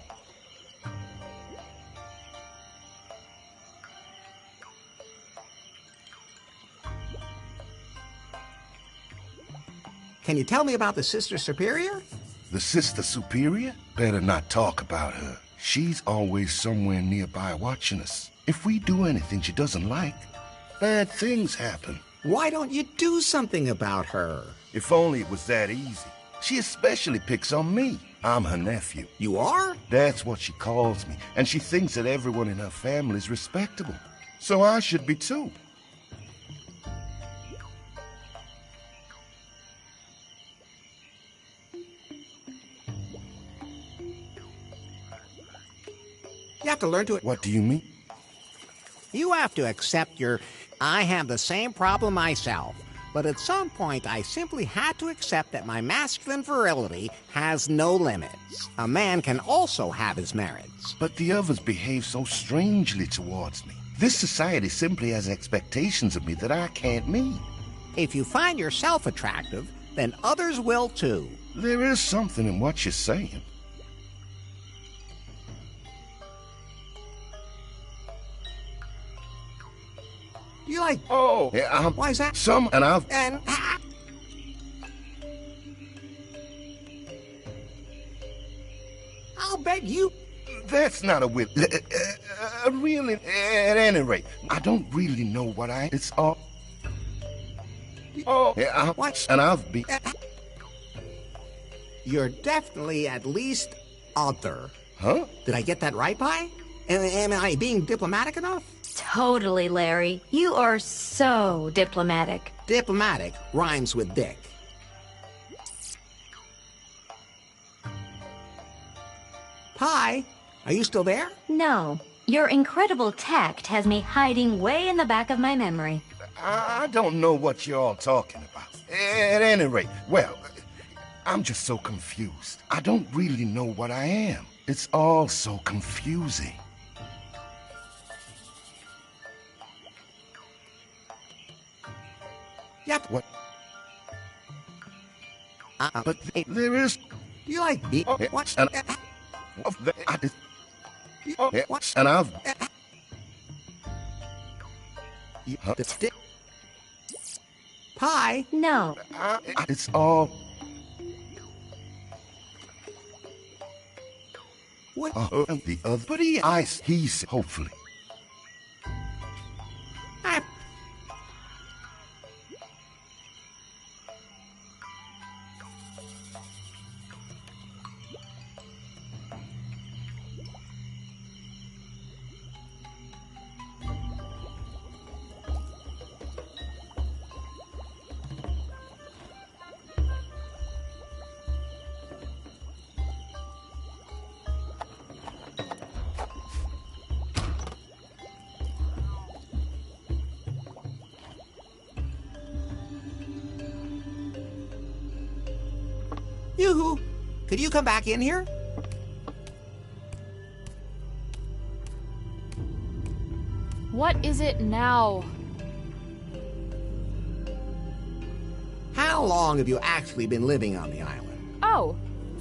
Can you tell me about the Sister Superior? The Sister Superior? Better not talk about her. She's always somewhere nearby watching us. If we do anything she doesn't like, bad things happen. Why don't you do something about her? If only it was that easy. She especially picks on me. I'm her nephew. You are? That's what she calls me, and she thinks that everyone in her family is respectable. So I should be too. You have to learn to... What do you mean? You have to accept I have the same problem myself. But at some point, I simply had to accept that my masculine virility has no limits. A man can also have his merits. But the others behave so strangely towards me. This society simply has expectations of me that I can't meet. If you find yourself attractive, then others will too. There is something in what you're saying. You like... Oh, yeah, why is that? Some, and I've... And... I'll bet you... That's not a will. Really, at any rate, I don't really know what it's all... Oh, yeah, what? And I've been... You're definitely at least other. Huh? Did I get that right, Pi? Am I being diplomatic enough? Totally, Larry. You are so diplomatic. Diplomatic rhymes with dick. Pi, are you still there? No. Your incredible tact has me hiding way in the back of my memory. I don't know what you're all talking about. At any rate, well, I'm just so confused. I don't really know what I am. It's all so confusing. Yep. What? But there is... You like me? What? And what? And I've... Pi? No. It's all... What? The other... But he's hopefully... Yoo-hoo! Could you come back in here? What is it now? How long have you actually been living on the island? Oh,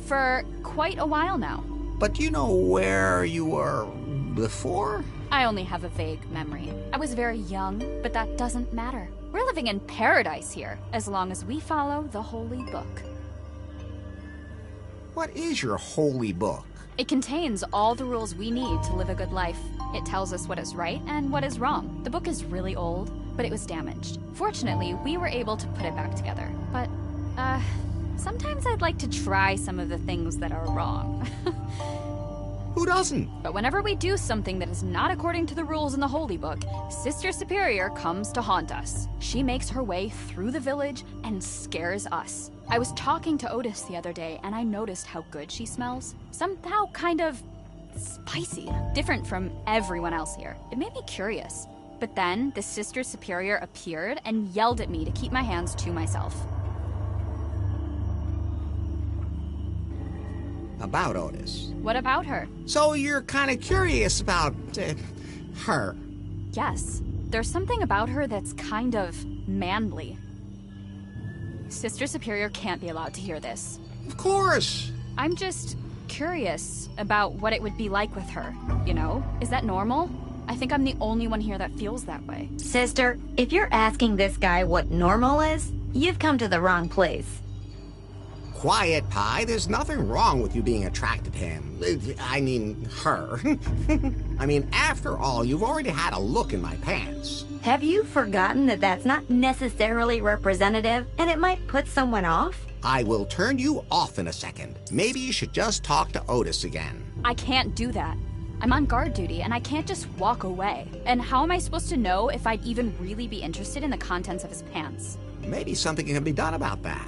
for quite a while now. But do you know where you were before? I only have a vague memory. I was very young, but that doesn't matter. We're living in paradise here, as long as we follow the holy book. What is your holy book? It contains all the rules we need to live a good life. It tells us what is right and what is wrong. The book is really old, but it was damaged. Fortunately, we were able to put it back together. But, sometimes I'd like to try some of the things that are wrong. Who doesn't? But whenever we do something that is not according to the rules in the Holy Book, Sister Superior comes to haunt us. She makes her way through the village and scares us. I was talking to Otis the other day, and I noticed how good she smells. Somehow kind of spicy, different from everyone else here. It made me curious. But then the Sister Superior appeared and yelled at me to keep my hands to myself. About Otis. What about her? So you're kind of curious about her? Yes. There's something about her that's kind of manly. Sister Superior can't be allowed to hear this. Of course. I'm just curious about what it would be like with her, you know? Is that normal? I think I'm the only one here that feels that way. Sister, if you're asking this guy what normal is, you've come to the wrong place. Quiet, Pi. There's nothing wrong with you being attracted to him. I mean, her. I mean, after all, you've already had a look in my pants. Have you forgotten that that's not necessarily representative, and it might put someone off? I will turn you off in a second. Maybe you should just talk to Otis again. I can't do that. I'm on guard duty, and I can't just walk away. And how am I supposed to know if I'd even really be interested in the contents of his pants? Maybe something can be done about that.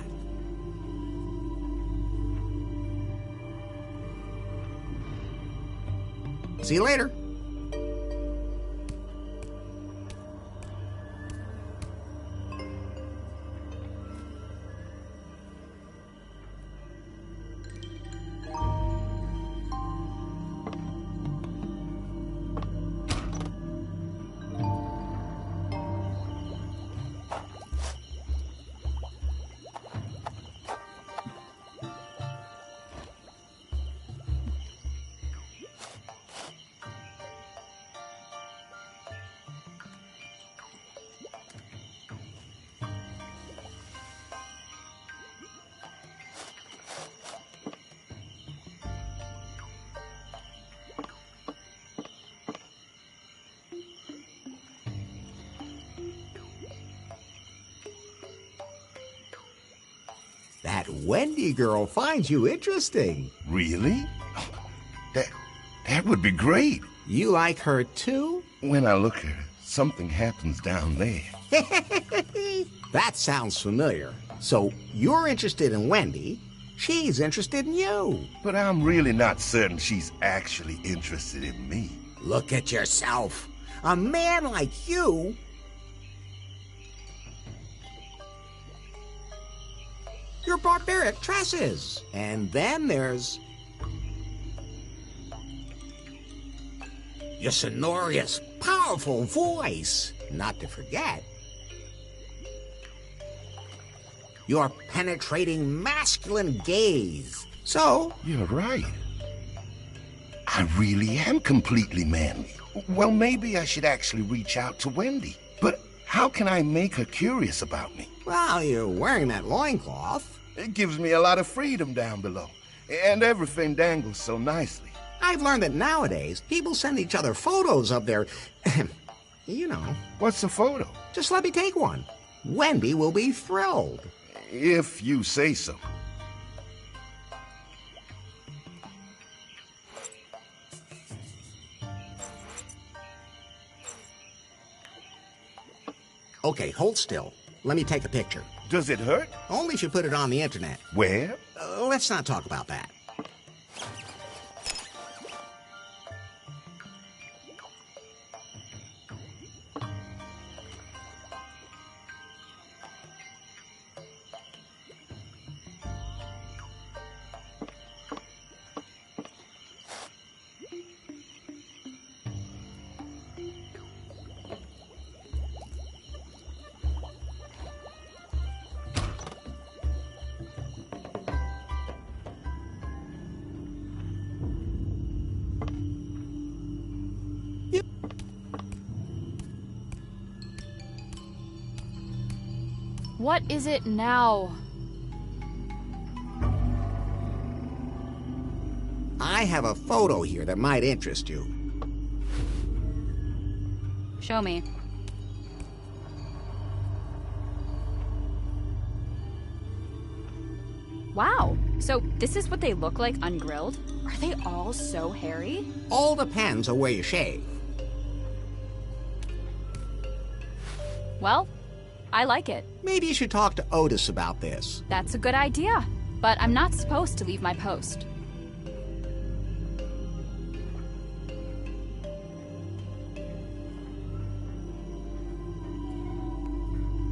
See you later. That Wendy girl finds you interesting. Really? That would be great. You like her too? When I look at her, something happens down there. That sounds familiar. So you're interested in Wendy, she's interested in you. But I'm really not certain she's actually interested in me. Look at yourself. A man like you. Your barbaric tresses. And then there's your sonorous, powerful voice. Not to forget your penetrating masculine gaze. So, you're right. I really am completely manly. Well, maybe I should actually reach out to Wendy. But how can I make her curious about me? Well, you're wearing that loincloth. It gives me a lot of freedom down below. And everything dangles so nicely. I've learned that nowadays, people send each other photos of their... you know. What's a photo? Just let me take one. Wendy will be thrilled. If you say so. Okay, hold still. Let me take a picture. Does it hurt? Only if you put it on the internet. Where? Let's not talk about that. What is it now? I have a photo here that might interest you. Show me. Wow, so this is what they look like ungrilled? Are they all so hairy? All depends on where you shave. Well, I like it. Maybe you should talk to Otis about this. That's a good idea, but I'm not supposed to leave my post.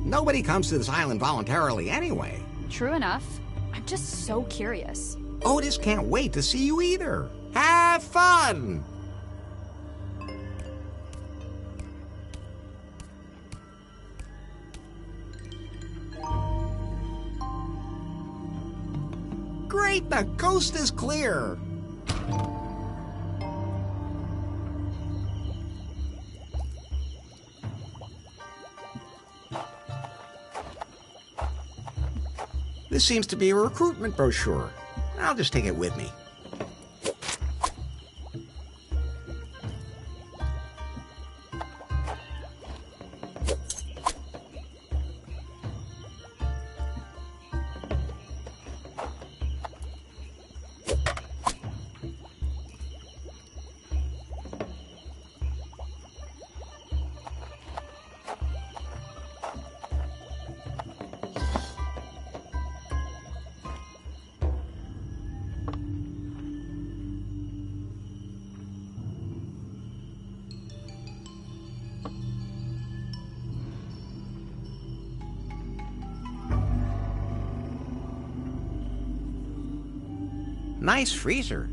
Nobody comes to this island voluntarily anyway. True enough. I'm just so curious. Otis can't wait to see you either. Have fun! Great, the coast is clear. This seems to be a recruitment brochure. I'll just take it with me. Nice freezer.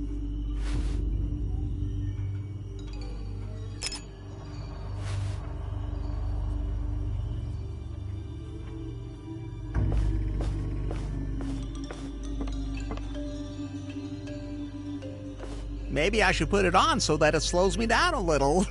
Maybe I should put it on so that it slows me down a little.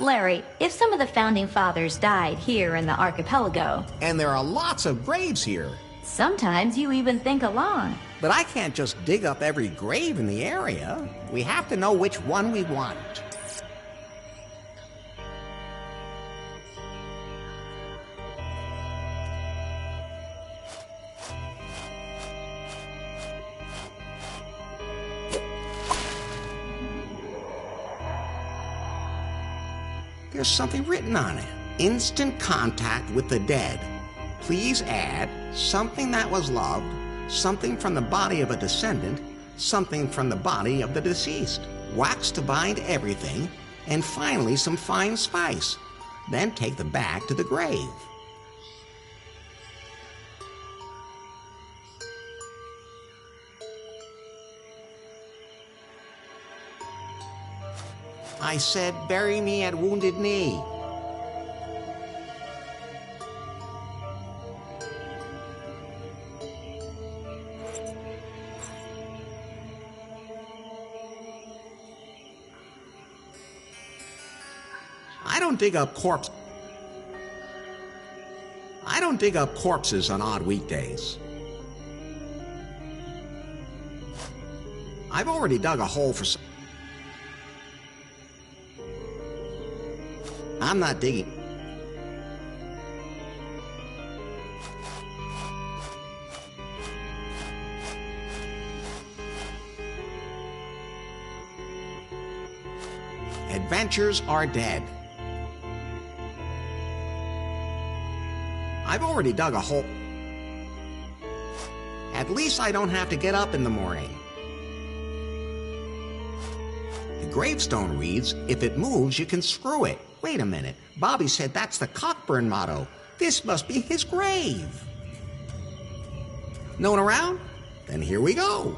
Larry, if some of the founding fathers died here in the archipelago... And there are lots of graves here. Sometimes you even think along. But I can't just dig up every grave in the area. We have to know which one we want. There's something written on it. Instant contact with the dead. Please add something that was loved, something from the body of a descendant, something from the body of the deceased, wax to bind everything, and finally some fine spice. Then take the bag to the grave. I said, bury me at Wounded Knee. I don't dig up corpses on odd weekdays. I've already dug a hole for some... I'm not digging. Adventures are dead. I've already dug a hole. At least I don't have to get up in the morning. The gravestone reads, if it moves, you can screw it. Wait a minute. Bobby said that's the Cockburn motto. This must be his grave. No one around? Then here we go.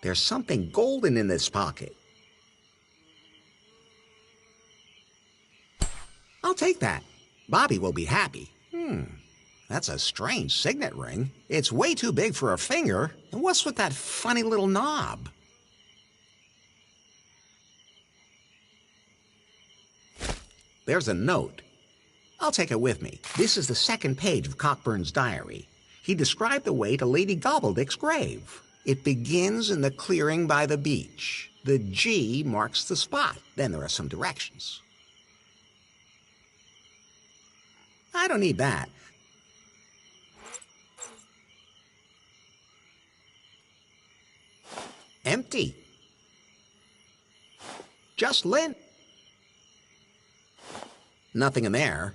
There's something golden in this pocket. I'll take that. Bobby will be happy. That's a strange signet ring. It's way too big for a finger. And what's with that funny little knob? There's a note. I'll take it with me. This is the second page of Cockburn's diary. He described the way to Lady Gobbledick's grave. It begins in the clearing by the beach. The G marks the spot. Then there are some directions. I don't need that. Empty. Just lint. Nothing in there.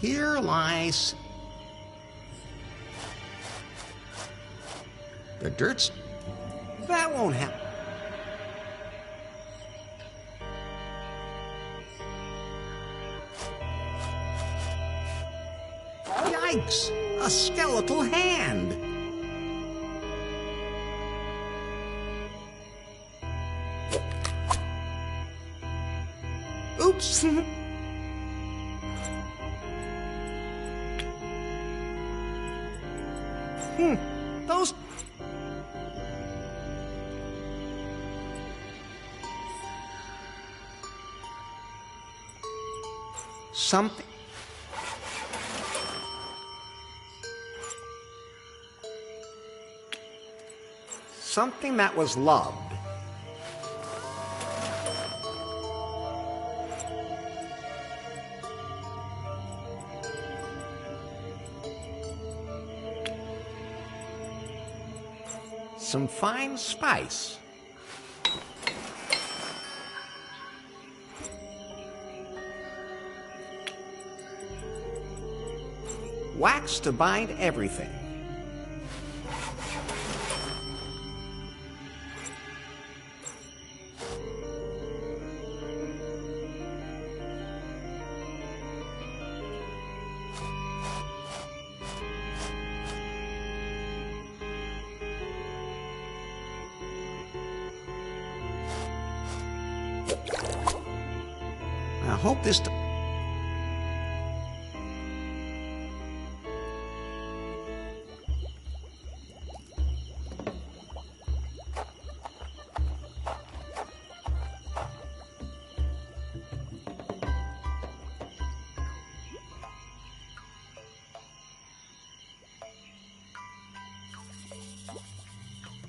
Here lies the dirt's... That won't happen. Yikes! A skeletal hand! Oops! Those... Something... Something that was loved. Some fine spice. Wax to bind everything. I hope this...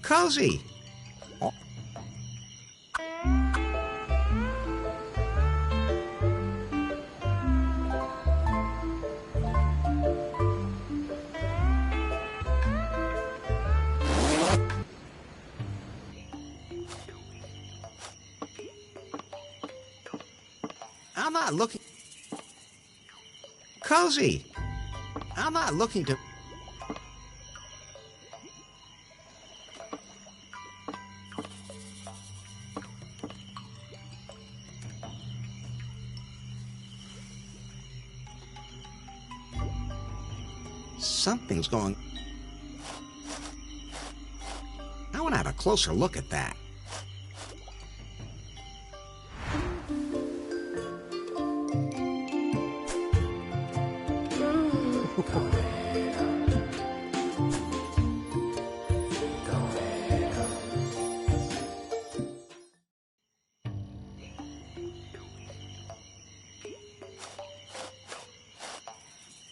Cozy. Oh. I'm not looking... Cozy. I'm not looking to... Something's going... I want to have a closer look at that.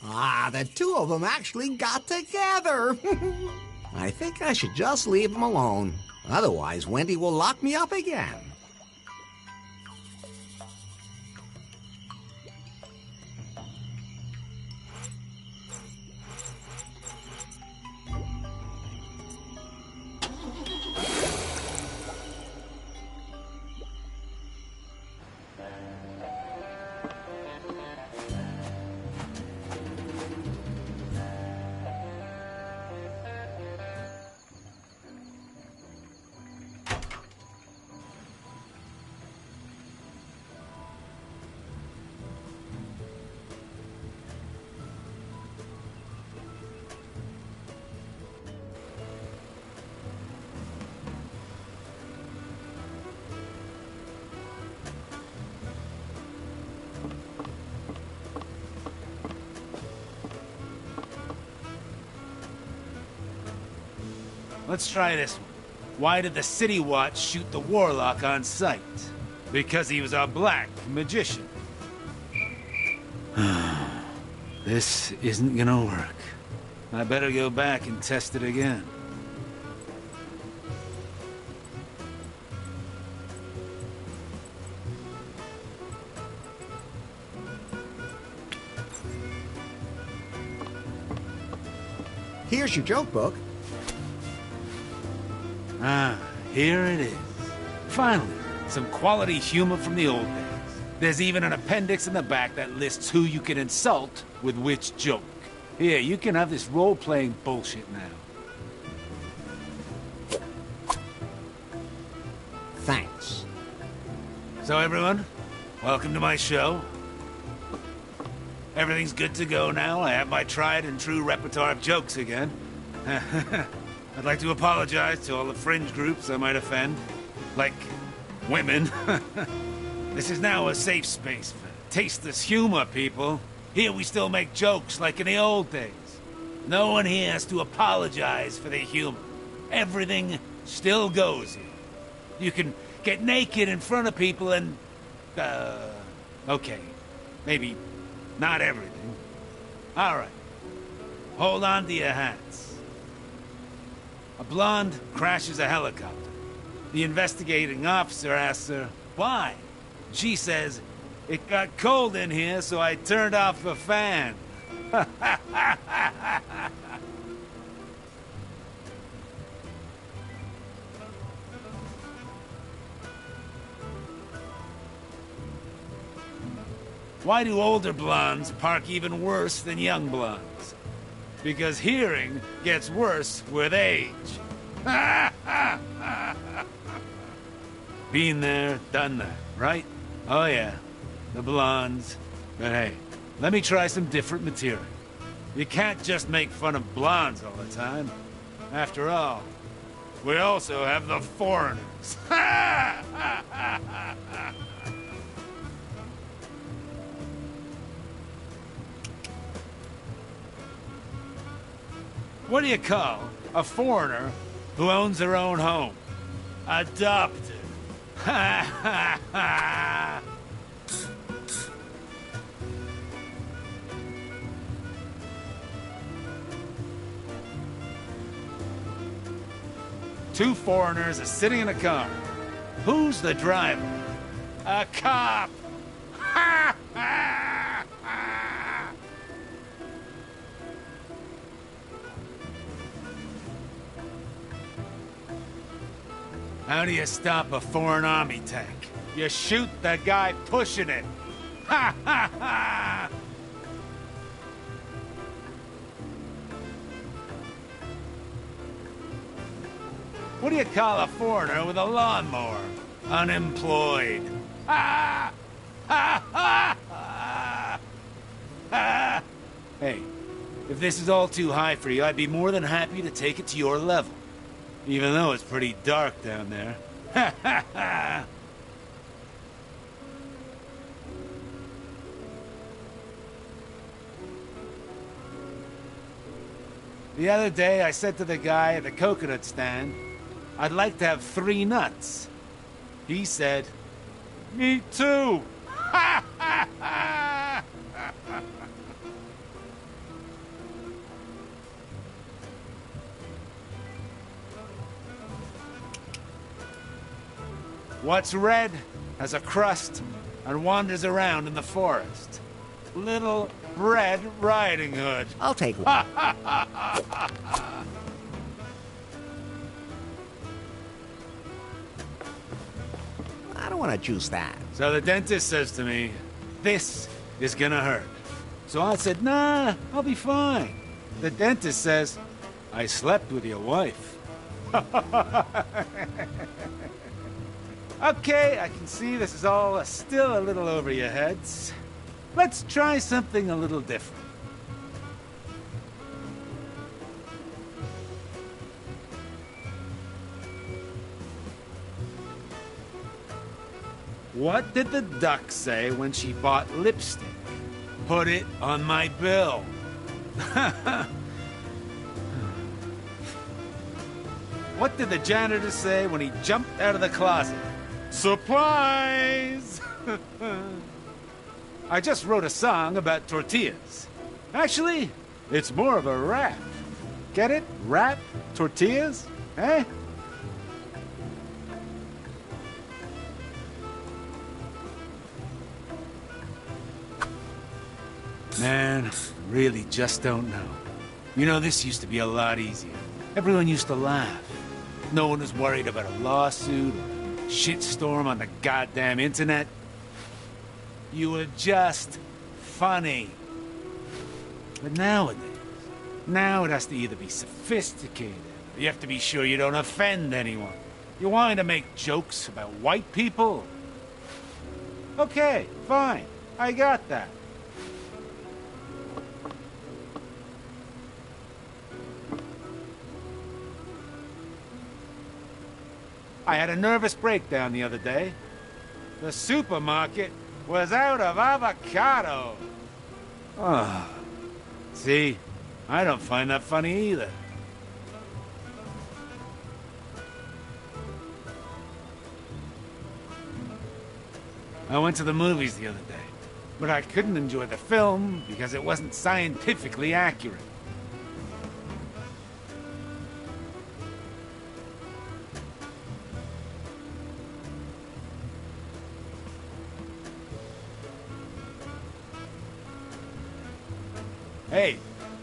Ah, the two of them actually got together. I think I should just leave them alone. Otherwise, Wendy will lock me up again. Let's try this one. Why did the City Watch shoot the Warlock on sight? Because he was a black magician. This isn't gonna work. I better go back and test it again. Here's your joke book. Ah, here it is. Finally, some quality humor from the old days. There's even an appendix in the back that lists who you can insult with which joke. Here, you can have this role-playing bullshit now. Thanks. So everyone, welcome to my show. Everything's good to go now. I have my tried and true repertoire of jokes again. I'd like to apologize to all the fringe groups I might offend. Like, women. This is now a safe space for tasteless humor, people. Here we still make jokes like in the old days. No one here has to apologize for their humor. Everything still goes here. You can get naked in front of people and... okay. Maybe Not everything. All right. Hold on to your hats. A blonde crashes a helicopter. The investigating officer asks her, why? She says, it got cold in here, so I turned off the fan. Why do older blondes park even worse than young blondes? Because hearing gets worse with age. Been there, done that, right? Oh yeah, the blondes. But hey, let me try some different material. You can't just make fun of blondes all the time. After all, we also have the foreigners. What do you call a foreigner who owns their own home? Adopted. Ha ha ha! Two foreigners are sitting in a car. Who's the driver? A cop! Ha ha ha! How do you stop a foreign army tank? You shoot the guy pushing it. Ha ha ha! What do you call a foreigner with a lawnmower? Unemployed. Ha ha ha ha! Ha! Hey, if this is all too high for you, I'd be more than happy to take it to your level. Even though it's pretty dark down there. Ha ha ha! The other day, I said to the guy at the coconut stand, I'd like to have 3 nuts. He said, me too! Ha ha ha! What's red has a crust and wanders around in the forest. Little Red Riding Hood. I'll take one. I don't want to juice that. So the dentist says to me, this is gonna hurt. So I said, nah, I'll be fine. The dentist says, I slept with your wife. Okay, I can see this is all still a little over your heads. Let's try something a little different. What did the duck say when she bought lipstick? Put it on my bill. What did the janitor say when he jumped out of the closet? Supplies! I just wrote a song about tortillas. Actually, it's more of a rap. Get it? Rap? Tortillas? Eh? Man, I really just don't know. You know, this used to be a lot easier. Everyone used to laugh. No one was worried about a lawsuit or a shitstorm on the goddamn internet. You were just funny. But nowadays, now it has to either be sophisticated, or you have to be sure you don't offend anyone. You want me to make jokes about white people? Okay, fine. I got that. I had a nervous breakdown the other day. The supermarket was out of avocado. Oh. See, I don't find that funny either. I went to the movies the other day. But I couldn't enjoy the film because it wasn't scientifically accurate. Hey,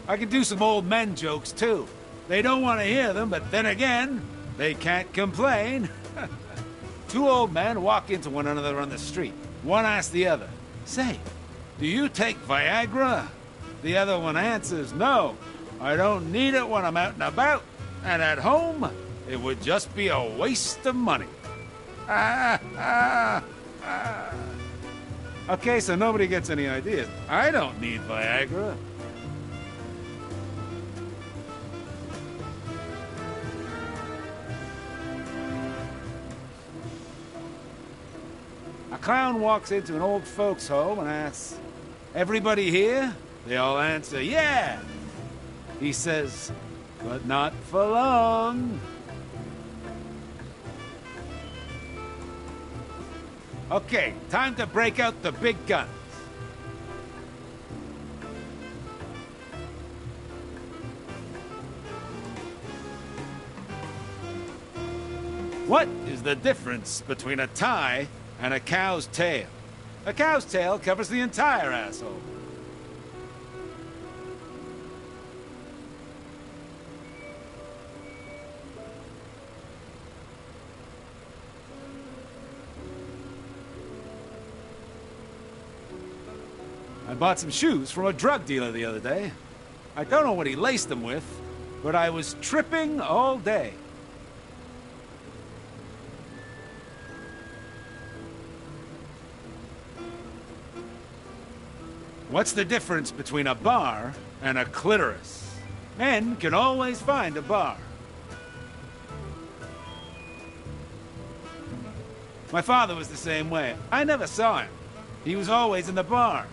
I can do some old men jokes too. They don't want to hear them, but then again, they can't complain. Two old men walk into one another on the street. One asks the other, "Say, do you take Viagra?" The other one answers, "No, I don't need it when I'm out and about. And at home, it would just be a waste of money." Okay, so nobody gets any ideas. I don't need Viagra. A clown walks into an old folks' home and asks, "Everybody here?" They all answer, "Yeah." He says, "But not for long." Okay, time to break out the big guns. What is the difference between a tie and a cow's tail? A cow's tail covers the entire asshole. I bought some shoes from a drug dealer the other day. I don't know what he laced them with, but I was tripping all day. What's the difference between a bar and a clitoris? Men can always find a bar. My father was the same way. I never saw him. He was always in the bar.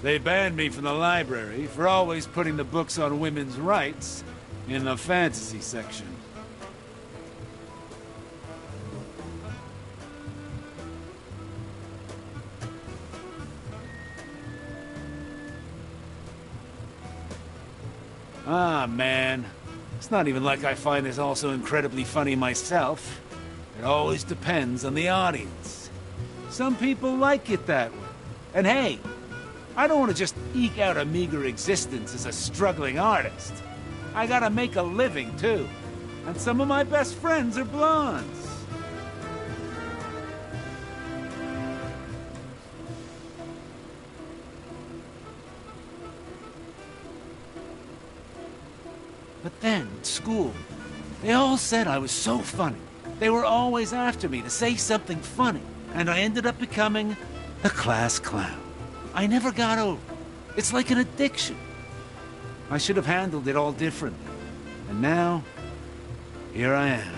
They banned me from the library for always putting the books on women's rights in the fantasy section. Ah, man. It's not even like I find this all so incredibly funny myself. It always depends on the audience. Some people like it that way. And hey, I don't want to just eke out a meager existence as a struggling artist. I gotta make a living, too. And some of my best friends are blondes. But then, at school, they all said I was so funny. They were always after me to say something funny. And I ended up becoming the class clown. I never got over it. It's like an addiction. I should have handled it all differently. And now, here I am.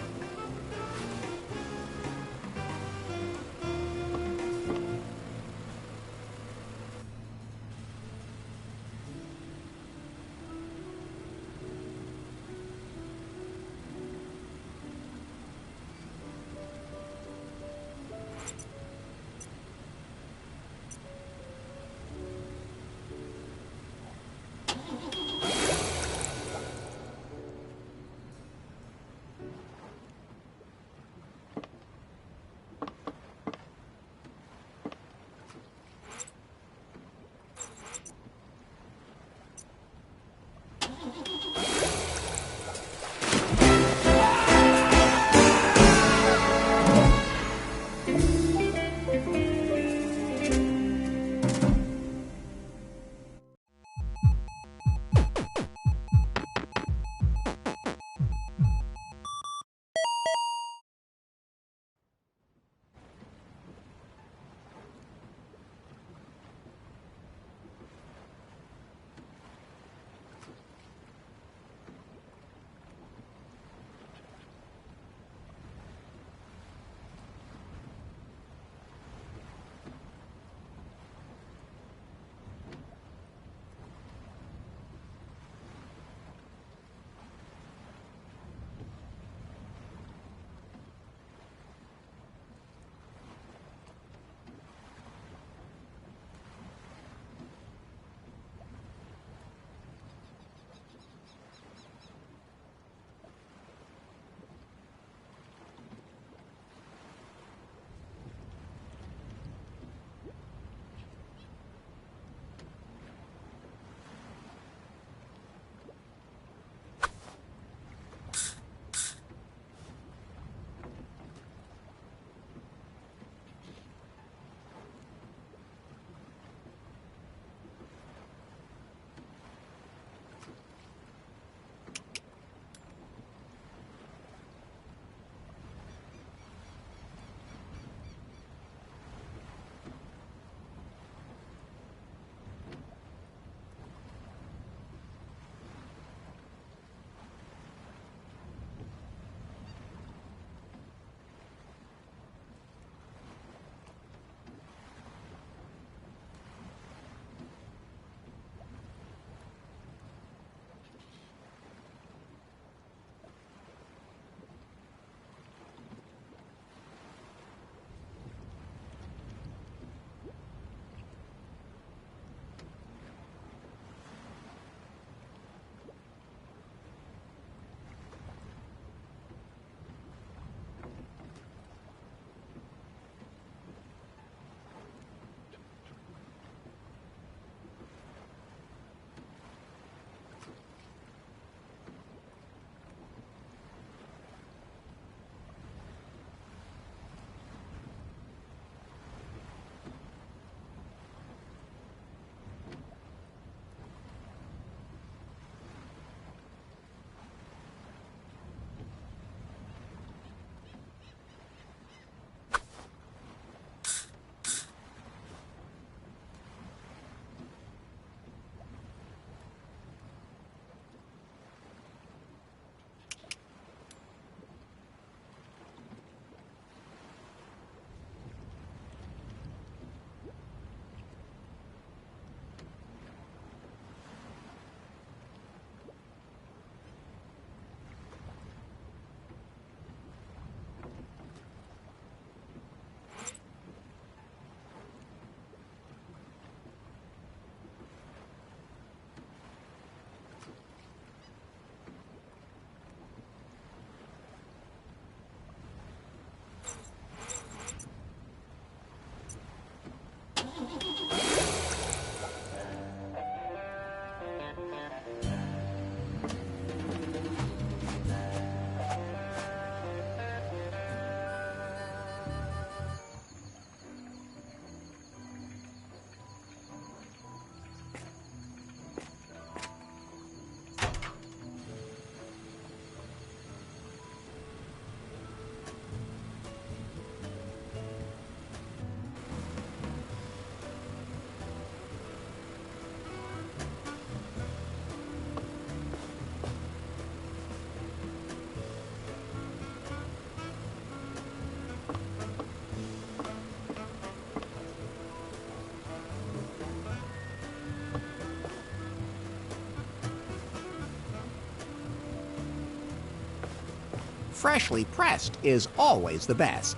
freshly pressed is always the best.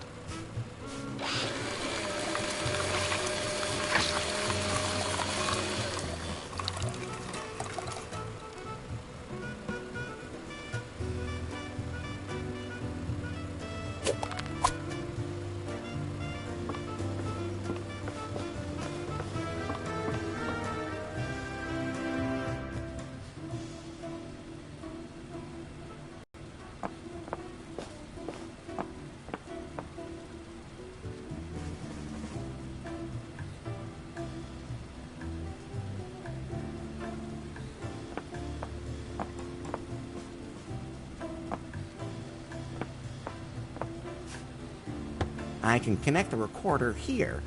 I can connect the recorder here.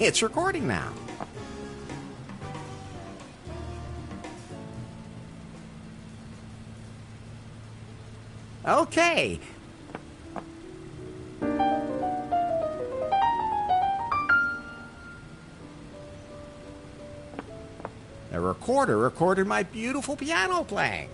It's recording now. Okay. The recorder recorded my beautiful piano playing.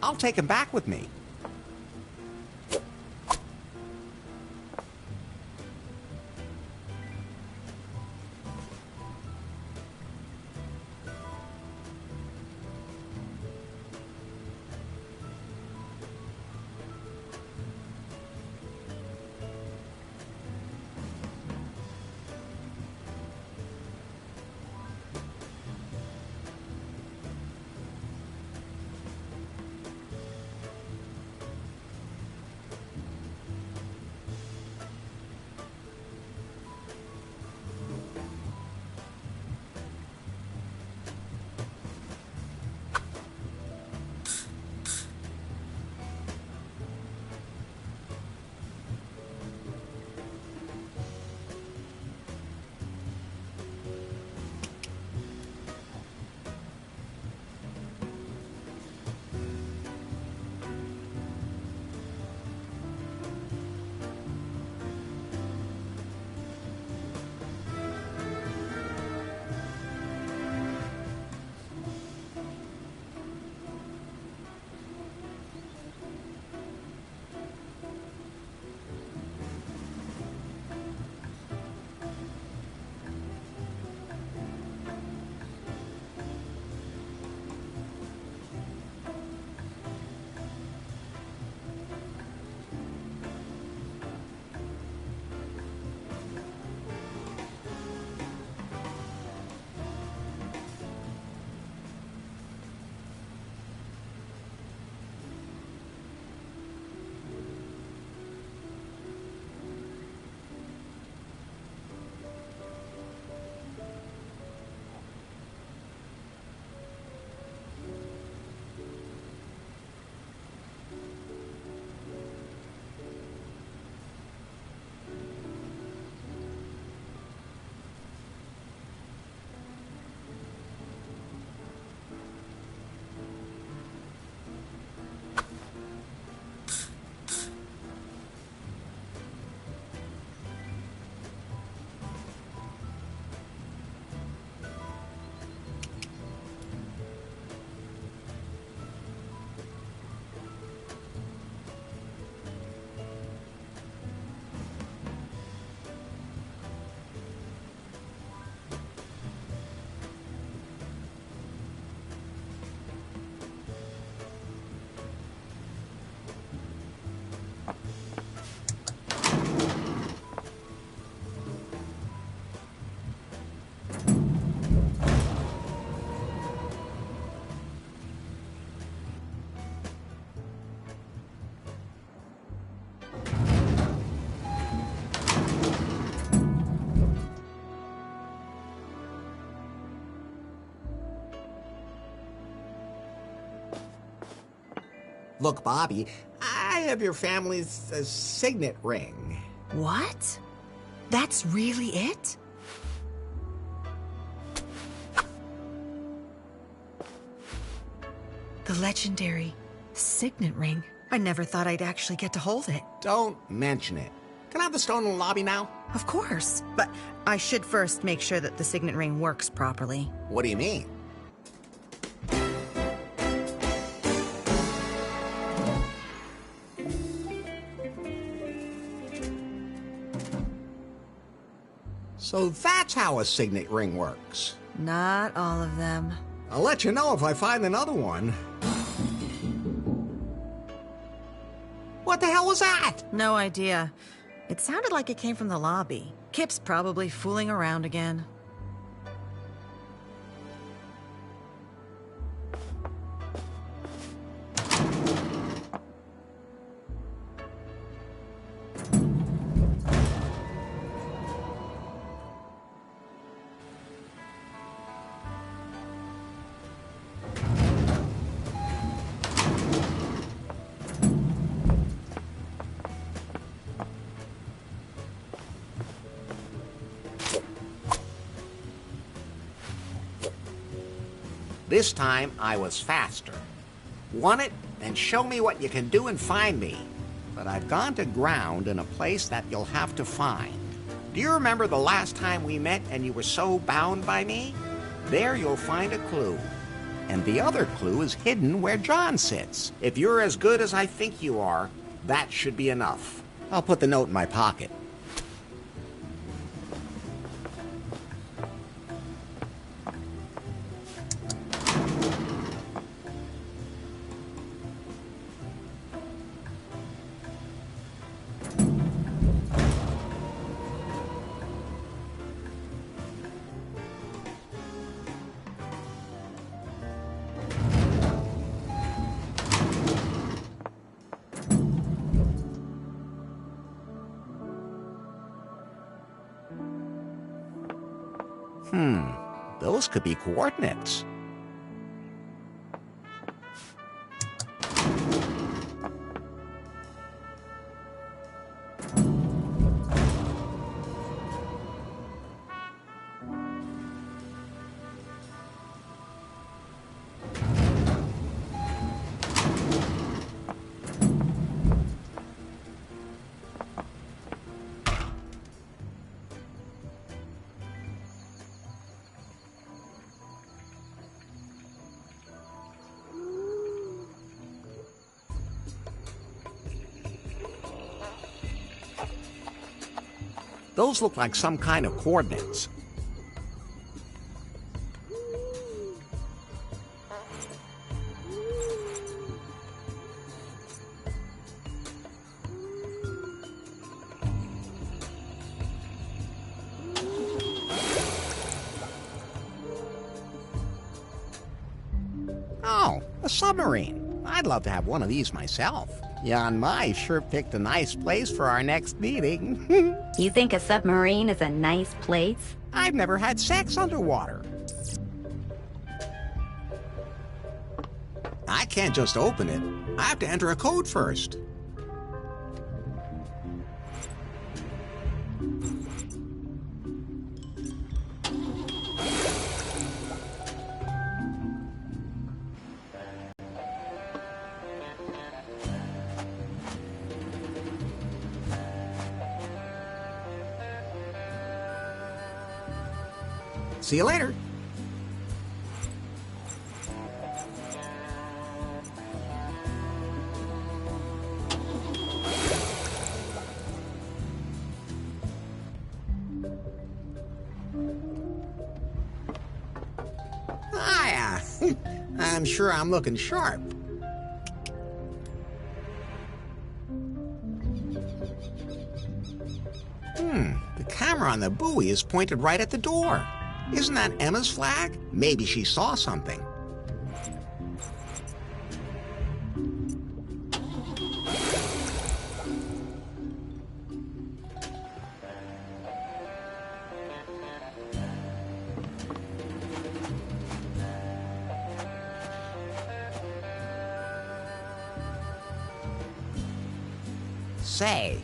I'll take him back with me. Look, Bobby, I have your family's signet ring. What? That's really it? The legendary signet ring. I never thought I'd actually get to hold it. Don't mention it. Can I have the stone in the lobby now? Of course. But I should first make sure that the signet ring works properly. What do you mean? So that's how a signet ring works. Not all of them. I'll let you know if I find another one. What the hell was that? No idea. It sounded like it came from the lobby. Kip's probably fooling around again. This time, I was faster. Want it? Then show me what you can do and find me. But I've gone to ground in a place that you'll have to find. Do you remember the last time we met and you were so bound by me? There you'll find a clue. And the other clue is hidden where John sits. If you're as good as I think you are, that should be enough. I'll put the note in my pocket. Those could be coordinates. Those look like some kind of coordinates. Oh, a submarine. I'd love to have one of these myself. Yan Mai sure picked a nice place for our next meeting. You think a submarine is a nice place? I've never had sex underwater. I can't just open it. I have to enter a code first. See you later. Hiya. I'm sure I'm looking sharp. The camera on the buoy is pointed right at the door. Isn't that Emma's flag? Maybe she saw something. say,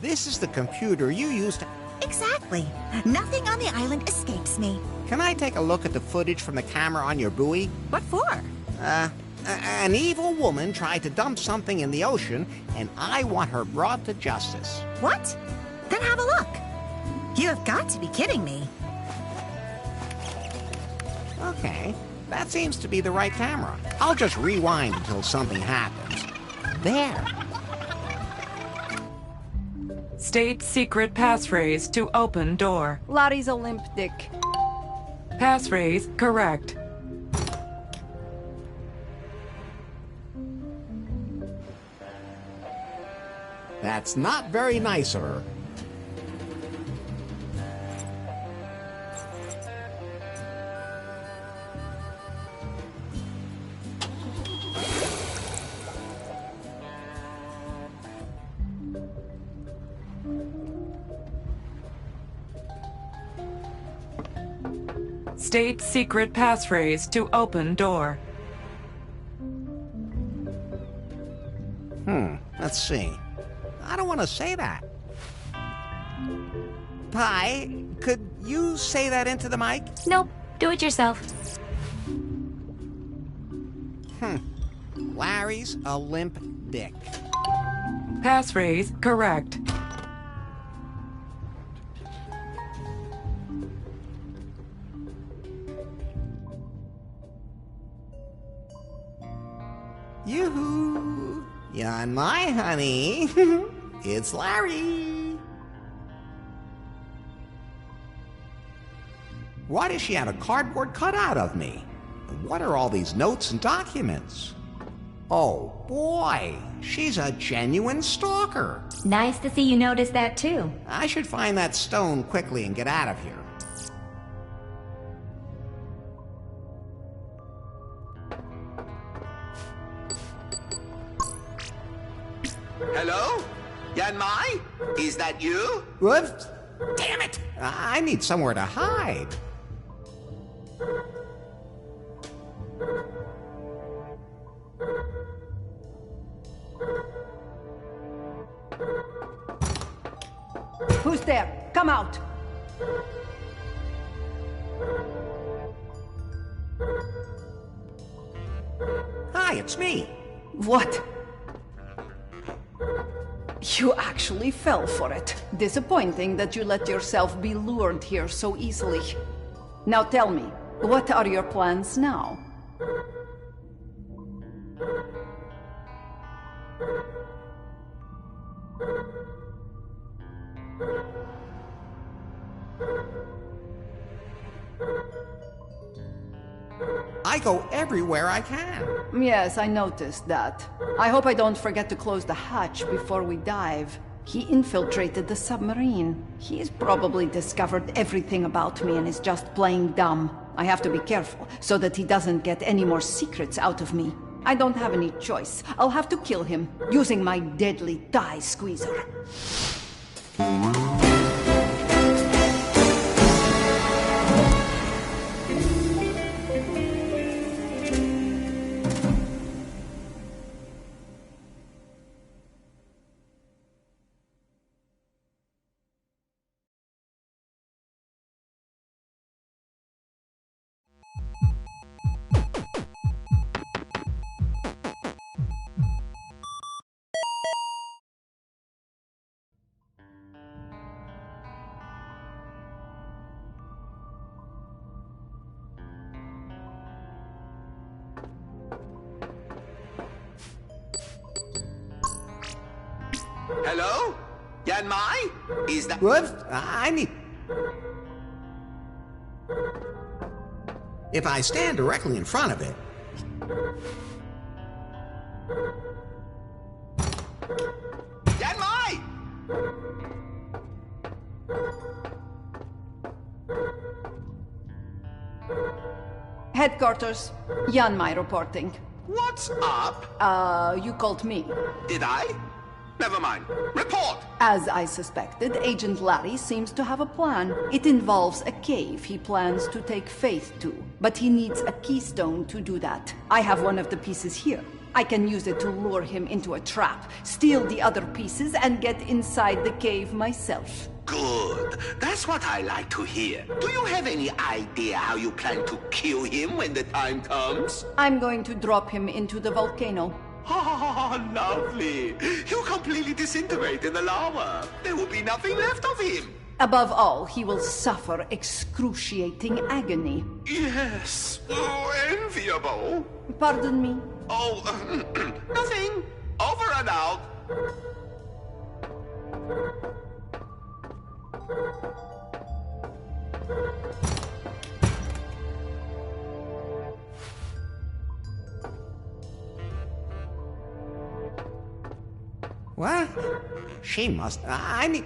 this is the computer you used to... Exactly. Nothing on the island escapes me. Can I take a look at the footage from the camera on your buoy? What for? An evil woman tried to dump something in the ocean, and I want her brought to justice. What? Then have a look. You have got to be kidding me. Okay, that seems to be the right camera. I'll just rewind until something happens. There. State secret passphrase to open door. Larry's a limp dick. Passphrase correct. That's not very nice of her. State secret passphrase to open door. Let's see. I don't want to say that. Pi, could you say that into the mic? Nope. Do it yourself. Larry's a limp dick. Passphrase correct. Yoo-hoo! You're my honey. It's Larry. Why does she have a cardboard cutout of me? And what are all these notes and documents? Oh boy, she's a genuine stalker. Nice to see you notice that too. I should find that stone quickly and get out of here. Hello? Yan Mai? Is that you? Whoops! Damn it! I need somewhere to hide. Who's there? Come out! Hi, it's me. What? You actually fell for it. Disappointing that you let yourself be lured here so easily. Now tell me, what are your plans now? I go everywhere I can. Yes, I noticed that. I hope I don't forget to close the hatch before we dive. He infiltrated the submarine. He's probably discovered everything about me and is just playing dumb. I have to be careful so that he doesn't get any more secrets out of me. I don't have any choice. I'll have to kill him using my deadly thigh squeezer. Hello? Yan Mai? Is that... Whoops! I need... If I stand directly in front of it... Yan Mai! Headquarters, Yan Mai reporting. What's up? You called me. Did I? Never mind. Report! As I suspected, Agent Larry seems to have a plan. It involves a cave he plans to take Faith to, but he needs a keystone to do that. I have one of the pieces here. I can use it to lure him into a trap, steal the other pieces, and get inside the cave myself. Good. That's what I like to hear. Do you have any idea how you plan to kill him when the time comes? I'm going to drop him into the volcano. Oh, lovely. He'll completely disintegrate in the lava. There will be nothing left of him. Above all, he will suffer excruciating agony. Yes. Oh, enviable. Pardon me? Oh, nothing. Over and out. What? She must... I mean...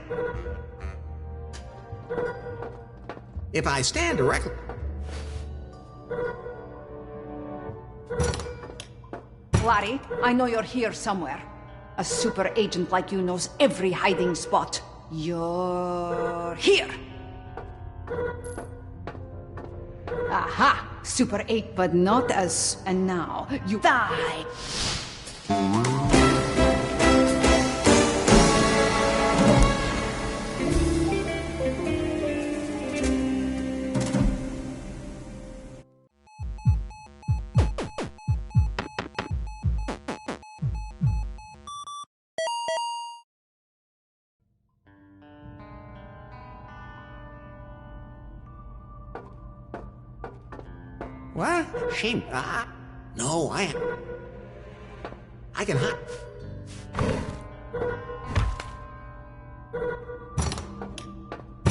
If I stand directly... Larry, I know you're here somewhere. A super agent like you knows every hiding spot. You're here! Aha! Super 8, but not as... And now, you die! What? She... no, I can hide...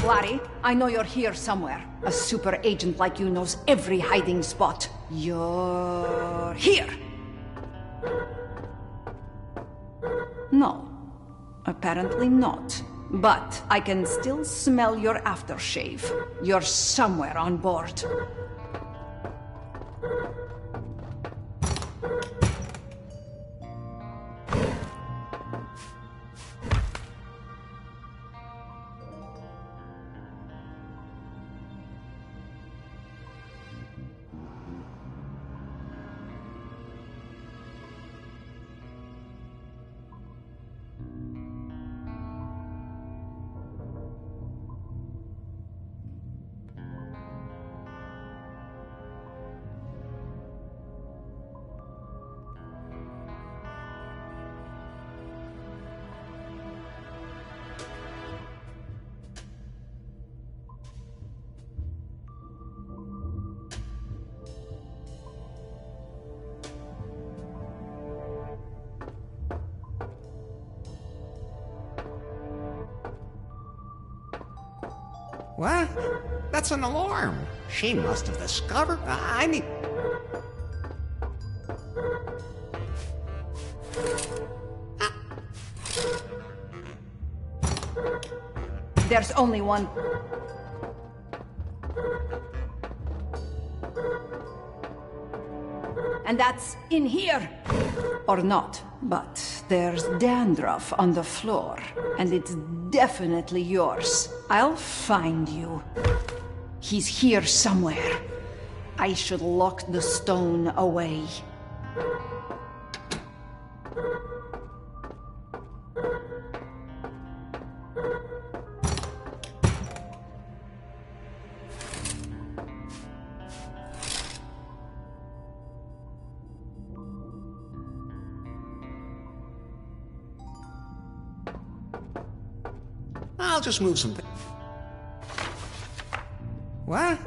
Larry, I know you're here somewhere. A super agent like you knows every hiding spot. You're here! No, apparently not. But I can still smell your aftershave. You're somewhere on board. What? That's an alarm. She must have discovered... I mean... There's only one... And that's in here! Or not, but there's dandruff on the floor, and it's definitely yours. I'll find you. He's here somewhere. I should lock the stone away. I'll just move some things. What?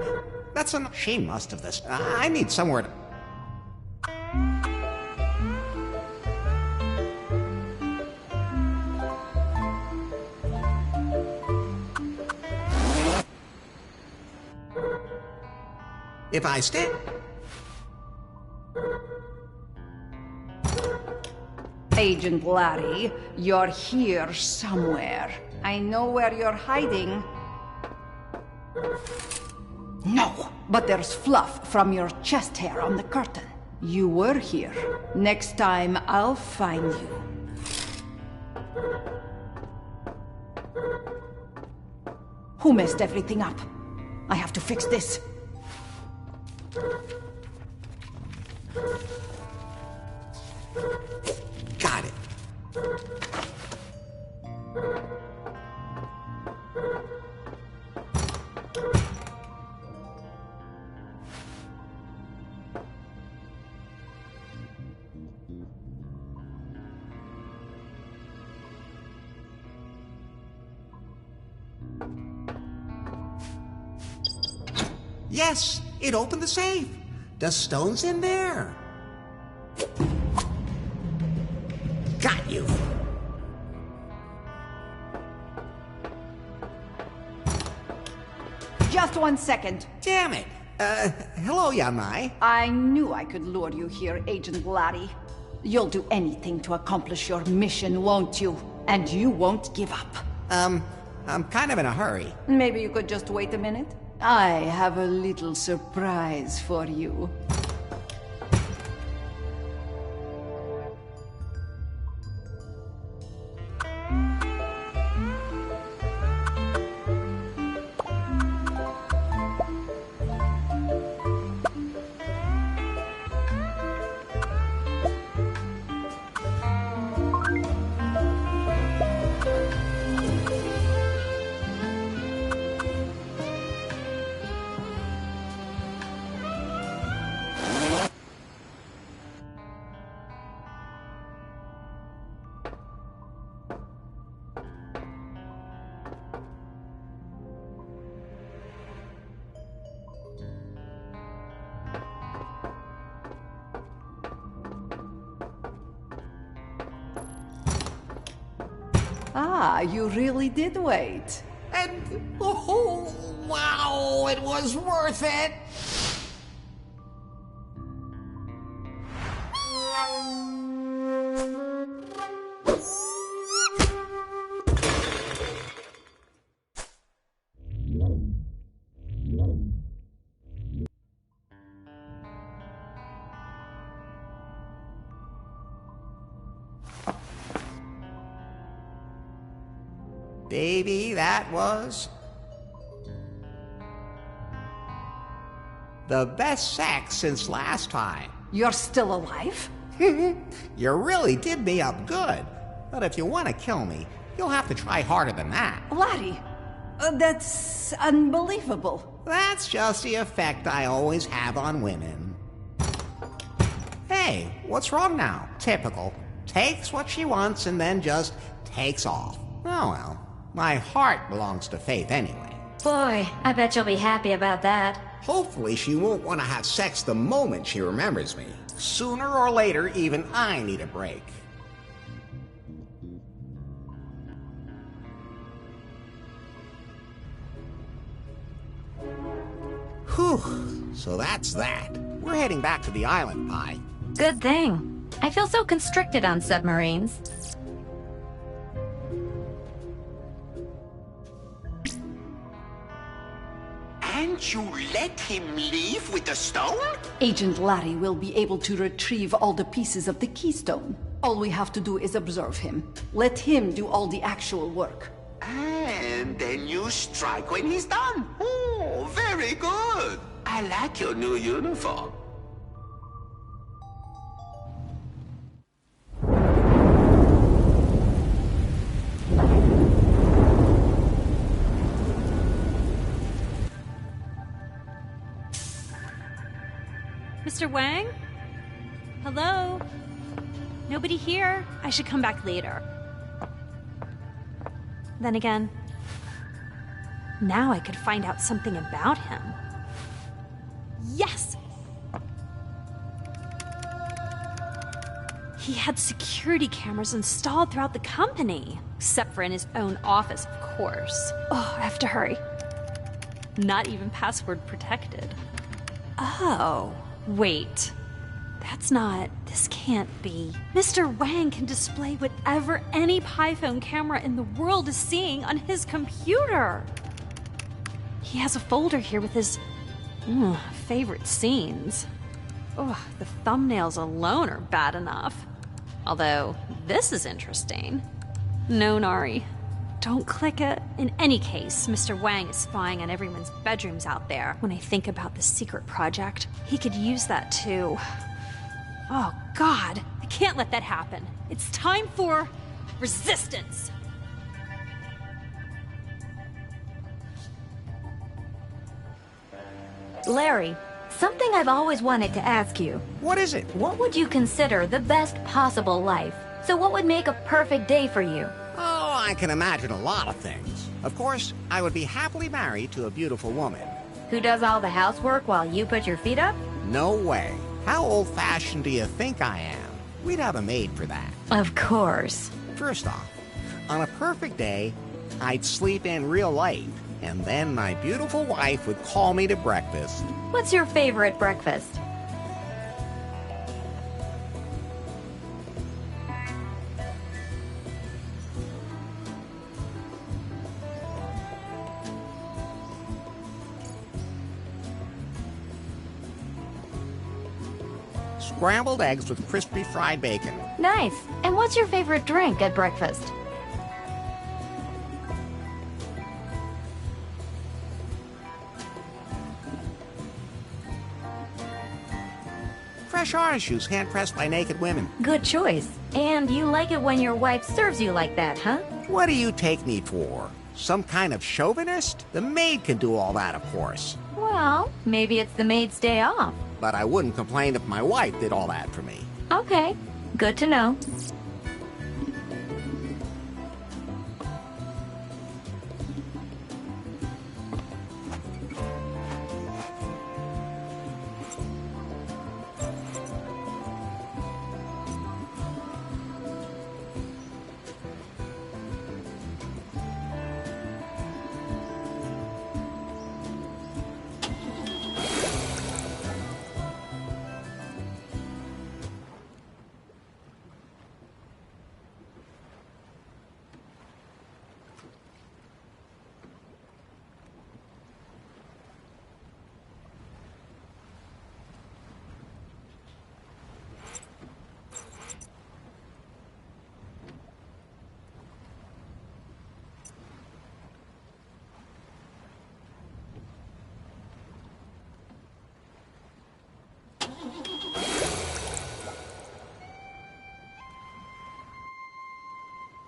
That's an... She must have this... I need somewhere to... If I stand... Agent Larry, you're here somewhere. I know where you're hiding. No, but there's fluff from your chest hair on the curtain. You were here. Next time, I'll find you. Who messed everything up? I have to fix this. Yes, it opened the safe. The stone's in there. Got you. Just 1 second. Damn it. Hello, Yanai. I knew I could lure you here, Agent Larry. You'll do anything to accomplish your mission, won't you? And you won't give up. I'm kind of in a hurry. Maybe you could just wait a minute? I have a little surprise for you. Ah, you really did wait. And, oh, wow, it was worth it. Baby, that was the best sex since last time. You're still alive? You really did me up good. But if you want to kill me, you'll have to try harder than that. Larry, that's unbelievable. That's just the effect I always have on women. Hey, what's wrong now? Typical. Takes what she wants and then just takes off. Oh well. My heart belongs to Faith anyway. Boy, I bet you'll be happy about that. Hopefully she won't want to have sex the moment she remembers me. Sooner or later, even I need a break. Whew, so that's that. We're heading back to the island, Pi. Good thing. I feel so constricted on submarines. And you let him leave with the stone? Agent Larry will be able to retrieve all the pieces of the keystone. All we have to do is observe him. Let him do all the actual work. And then you strike when he's done. Oh, very good. I like your new uniform. Mr. Wang? Hello? Nobody here? I should come back later. Then again, now I could find out something about him. Yes! He had security cameras installed throughout the company. Except for in his own office, of course. Oh, I have to hurry. Not even password protected. Oh. Wait, this can't be. Mr. Wang can display whatever any Python camera in the world is seeing on his computer. He has a folder here with his favorite scenes. Oh, the thumbnails alone are bad enough. Although, this is interesting. No, Nari. Don't click it. In any case, Mr. Wang is spying on everyone's bedrooms out there. When I think about the secret project, he could use that too. Oh, God. I can't let that happen. It's time for resistance. Larry, something I've always wanted to ask you. What is it? What would you consider the best possible life? So what would make a perfect day for you? Oh, I can imagine a lot of things. Of course, I would be happily married to a beautiful woman. Who does all the housework while you put your feet up? No way. How old-fashioned do you think I am? We'd have a maid for that. Of course. First off, on a perfect day, I'd sleep in real late, and then my beautiful wife would call me to breakfast. What's your favorite breakfast? Scrambled eggs with crispy fried bacon. Nice. And what's your favorite drink at breakfast? Fresh orange juice hand-pressed by naked women. Good choice. And you like it when your wife serves you like that, huh? What do you take me for? Some kind of chauvinist? The maid can do all that, of course. Well, maybe it's the maid's day off. But I wouldn't complain if my wife did all that for me. Okay, good to know.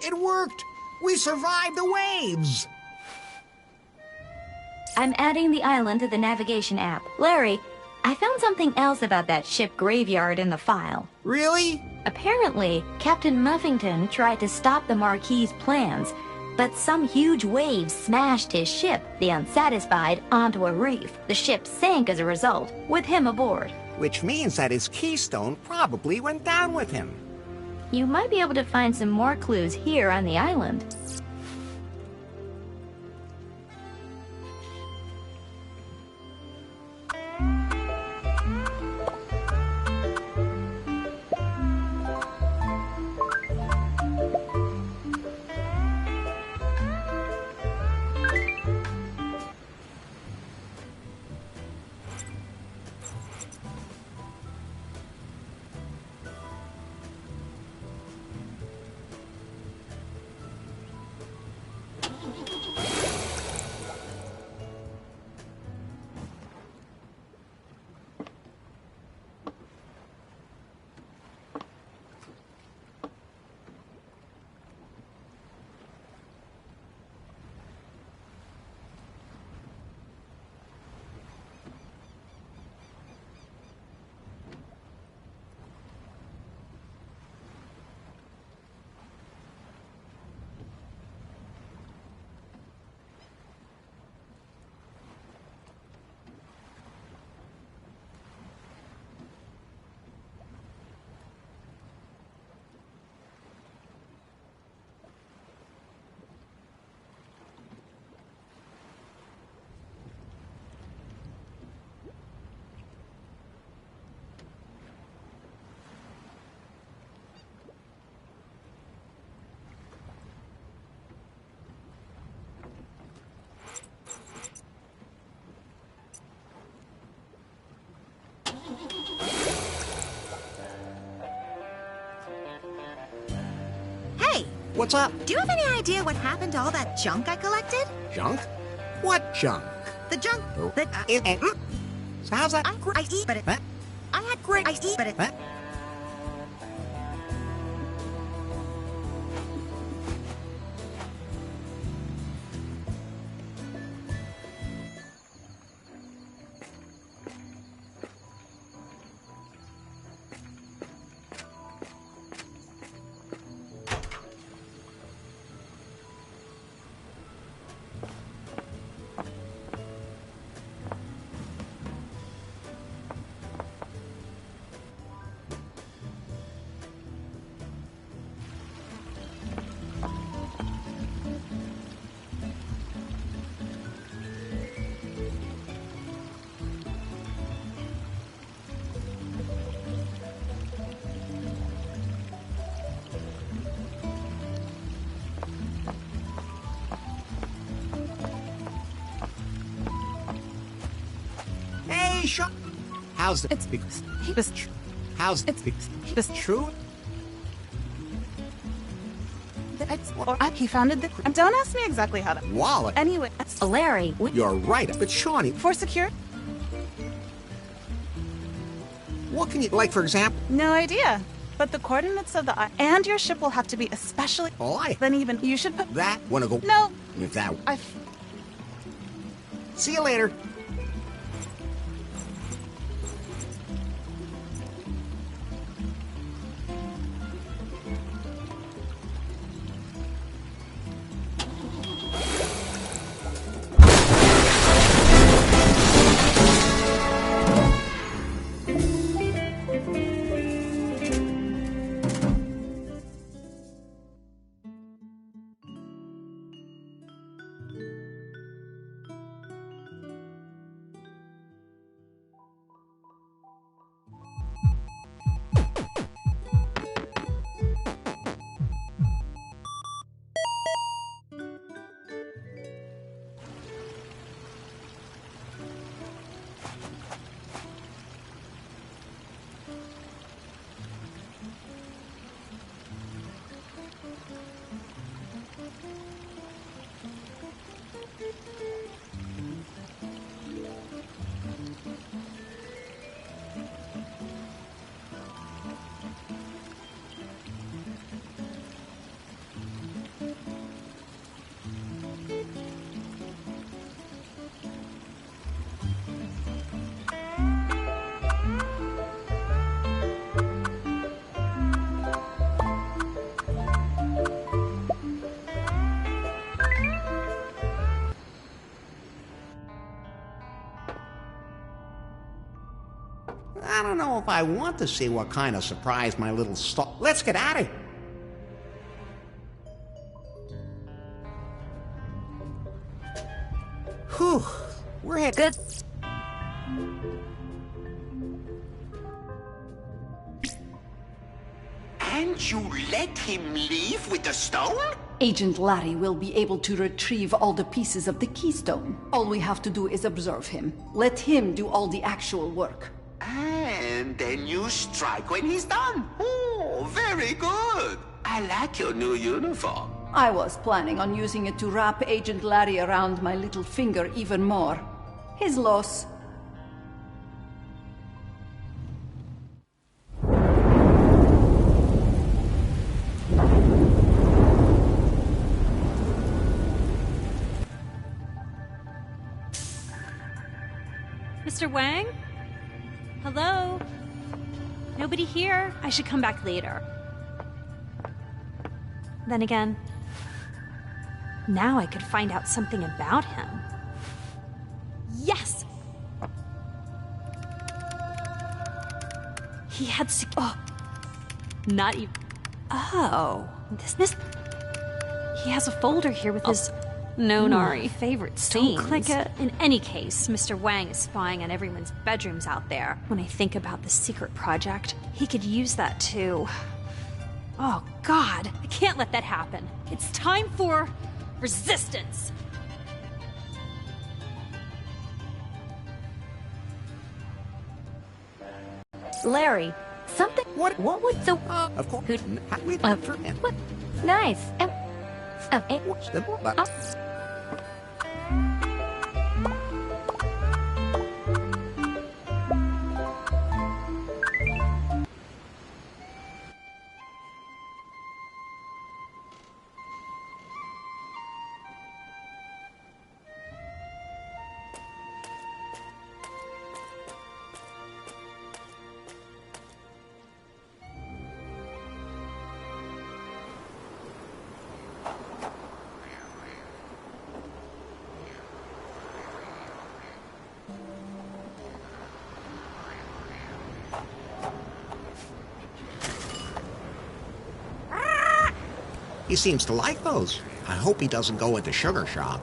It worked! We survived the waves! I'm adding the island to the navigation app. Larry, I found something else about that ship graveyard in the file. Really? Apparently, Captain Muffington tried to stop the Marquis's plans, but some huge waves smashed his ship, the Unsatisfied, onto a reef. The ship sank as a result, with him aboard. Which means that his keystone probably went down with him. You might be able to find some more clues here on the island. What's up? Do you have any idea what happened to all that junk I collected? Junk? What junk? The junk that... So how's that? I eat, but it... Huh? I had great... I eat, but it... Huh? He shot. How's it? How's it? It's true. He founded the. Don't ask me exactly how to. Wallet. Anyway, Larry, You're right, but Shawnee, for secure. what can you like? For example, No idea. But the coordinates of the and your ship will have to be especially. Then even you should put that. Wanna go? No. If that. I. See you later. I don't know if I want to see what kind of surprise my little stall. Let's get at it. Whew. We're headed. Good. And you let him leave with the stone? Agent Larry will be able to retrieve all the pieces of the keystone. All we have to do is observe him. Let him do all the actual work. And then you strike when he's done. Oh, very good. I like your new uniform. I was planning on using it to wrap Agent Larry around my little finger even more. His loss. Mr. Wang? Hello? Nobody here? I should come back later. Then again, now I could find out something about him. Yes! He had not even... Oh, this... He has a folder here with his... No, Nari. Favorite scenes. Don't click it. In any case, Mr. Wang is spying on everyone's bedrooms out there. When I think about the secret project, he could use that to... Oh, God. I can't let that happen. It's time for... resistance. Larry, something... What was the... Of course. What? Nice. He seems to like those. I hope he doesn't go into sugar shock.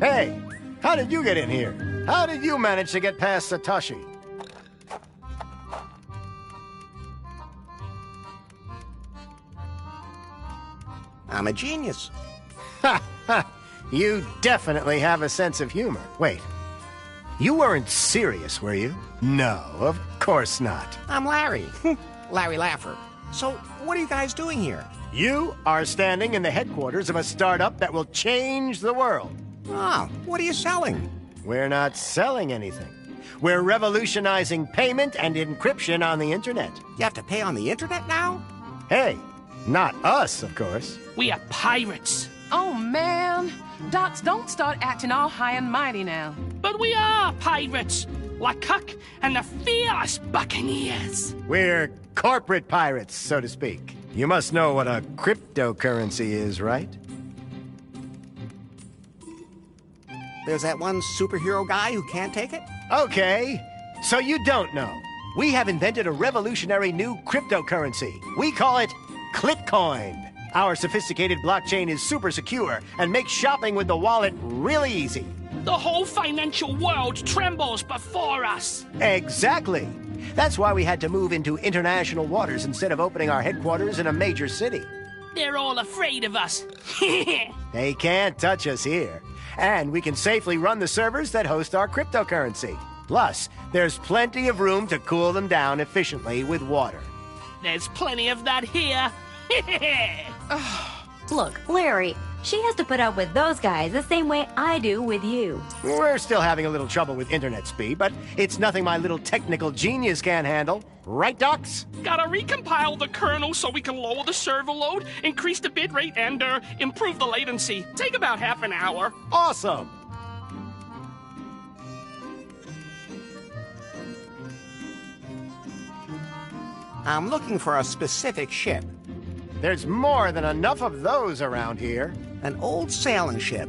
Hey, how did you get in here? How did you manage to get past Satoshi? I'm a genius. Ha ha! You definitely have a sense of humor. Wait, you weren't serious, were you? No, of course not. I'm Larry. Larry Laffer. So, what are you guys doing here? You are standing in the headquarters of a startup that will change the world. Oh, what are you selling? We're not selling anything. We're revolutionizing payment and encryption on the internet. You have to pay on the internet now? Hey, not us, of course. We are pirates. Oh, man. Docs, don't start acting all high and mighty now. But we are pirates. Like Huck and the fierce buccaneers. We're corporate pirates, so to speak. You must know what a cryptocurrency is, right? There's that one superhero guy who can't take it? Okay, so you don't know. We have invented a revolutionary new cryptocurrency. We call it Clitcoin. Our sophisticated blockchain is super secure and makes shopping with the wallet really easy. The whole financial world trembles before us. Exactly. That's why we had to move into international waters instead of opening our headquarters in a major city. They're all afraid of us. They can't touch us here. And we can safely run the servers that host our cryptocurrency. Plus, there's plenty of room to cool them down efficiently with water. There's plenty of that here. Look, Larry, she has to put up with those guys the same way I do with you. We're still having a little trouble with internet speed, but it's nothing my little technical genius can't handle. Right, Docs? Gotta recompile the kernel so we can lower the server load, increase the bitrate, and improve the latency. Take about half an hour. Awesome! I'm looking for a specific ship. There's more than enough of those around here. An old sailing ship,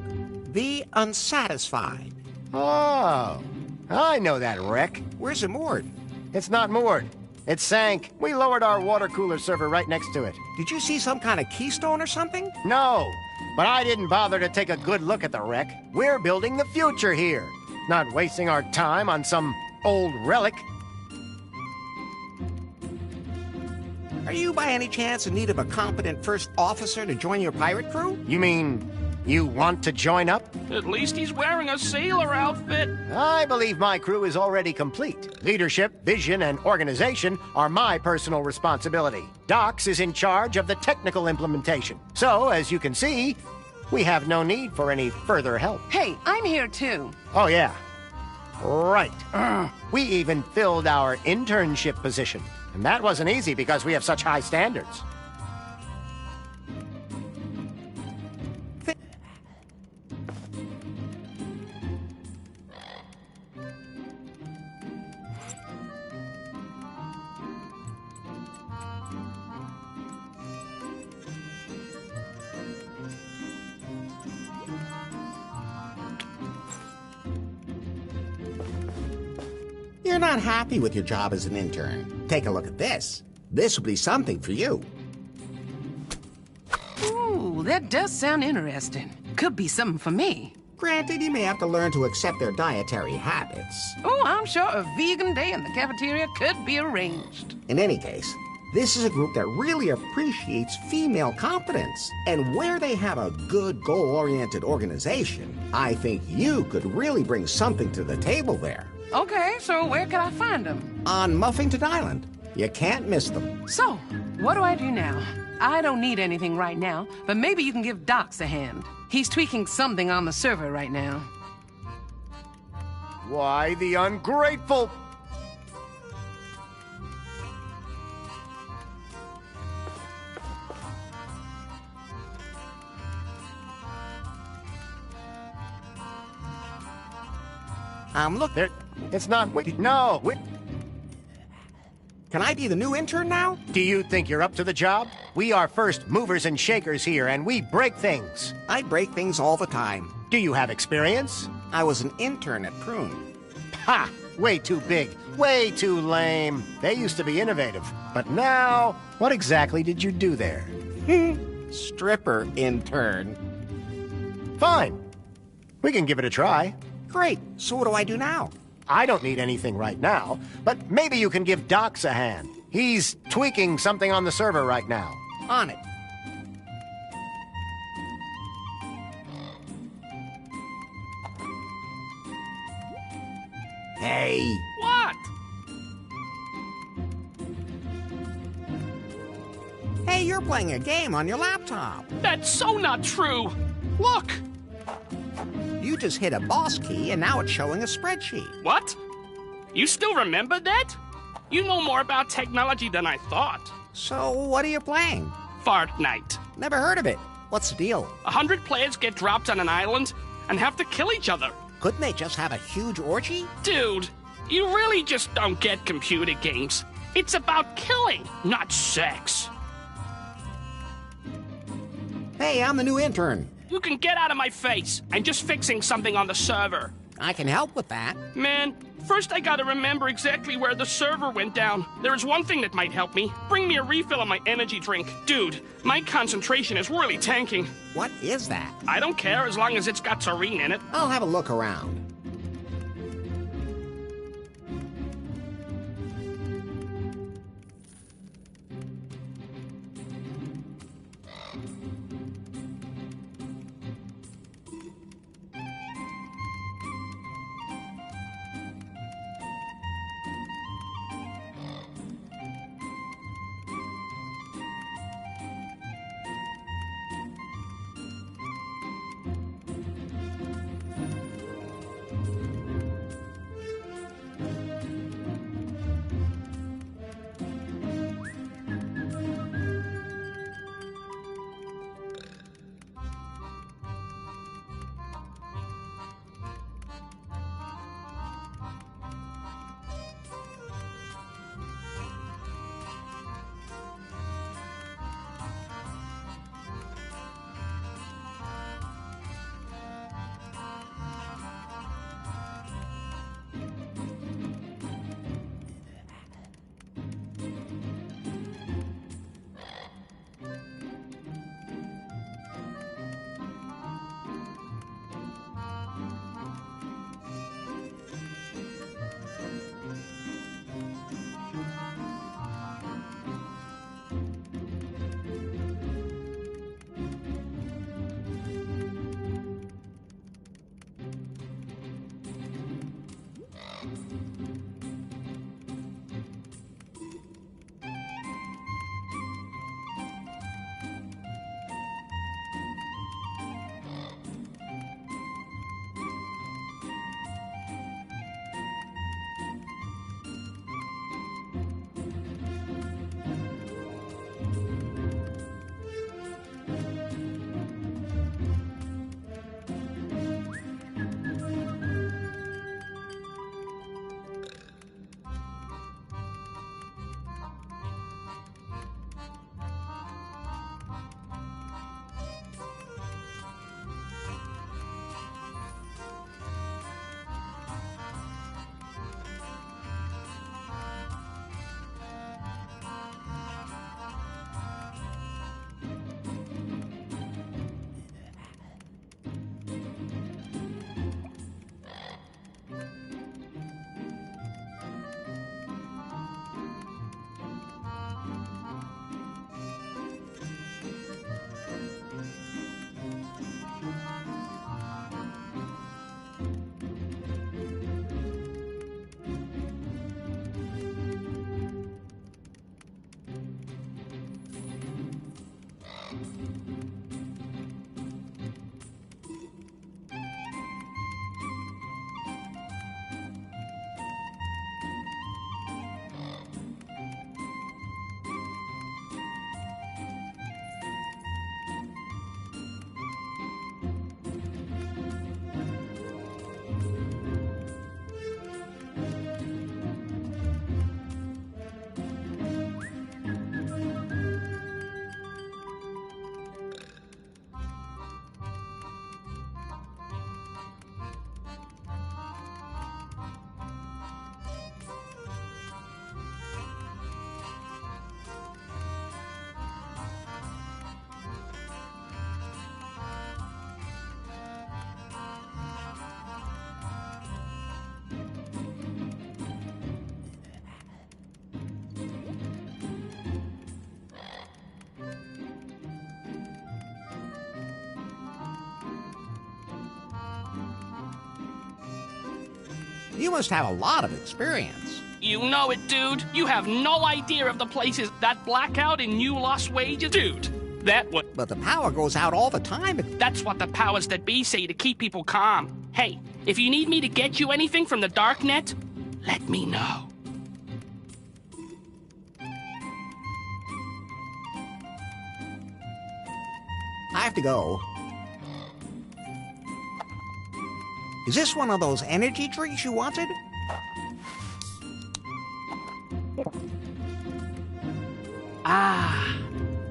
the Unsatisfied. Oh, I know that wreck. Where's it moored? It's not moored. It sank. We lowered our water cooler server right next to it. Did you see some kind of keystone or something? No, but I didn't bother to take a good look at the wreck. We're building the future here, not wasting our time on some old relic. Are you by any chance in need of a competent first officer to join your pirate crew? You mean you want to join up? At least he's wearing a sailor outfit. I believe my crew is already complete. Leadership, vision, and organization are my personal responsibility. Docs is in charge of the technical implementation. So, as you can see, we have no need for any further help. Hey, I'm here too. Oh, yeah. Right. We even filled our internship position. And that wasn't easy because we have such high standards. You're not happy with your job as an intern. Take a look at this. This will be something for you. Ooh, that does sound interesting. Could be something for me. Granted, you may have to learn to accept their dietary habits. Oh, I'm sure a vegan day in the cafeteria could be arranged. In any case, this is a group that really appreciates female competence. And where they have a good goal-oriented organization, I think you could really bring something to the table there. Okay, so where can I find them? On Muffington Island. You can't miss them. So, what do I do now? I don't need anything right now, but maybe you can give Docs a hand. He's tweaking something on the server right now. Why, the ungrateful... Look... There, it's not... No! Can I be the new intern now? Do you think you're up to the job? We are first movers and shakers here, and we break things. I break things all the time. Do you have experience? I was an intern at Prune. Ha! Way too big. Way too lame. They used to be innovative. But now, what exactly did you do there? Stripper intern. Fine. We can give it a try. Great. So what do I do now? I don't need anything right now, but maybe you can give Docs a hand. He's tweaking something on the server right now. On it. Hey. What? Hey, you're playing a game on your laptop. That's so not true. Look. You just hit a boss key and now it's showing a spreadsheet. What? You still remember that? You know more about technology than I thought. So, what are you playing? Fortnite. Never heard of it. What's the deal? 100 players get dropped on an island and have to kill each other. Couldn't they just have a huge orgy? Dude, you really just don't get computer games. It's about killing, not sex. Hey, I'm the new intern. You can get out of my face. I'm just fixing something on the server. I can help with that. Man, first I gotta remember exactly where the server went down. There is one thing that might help me. Bring me a refill of my energy drink. Dude, my concentration is really tanking. What is that? I don't care as long as it's got Serene in it. I'll have a look around. You must have a lot of experience. You know it, dude. You have no idea of the places that blackout in New Lost Wages, dude. But the power goes out all the time. That's what the powers that be say to keep people calm. Hey, if you need me to get you anything from the darknet, let me know. I have to go. Is this one of those energy drinks you wanted? Ah,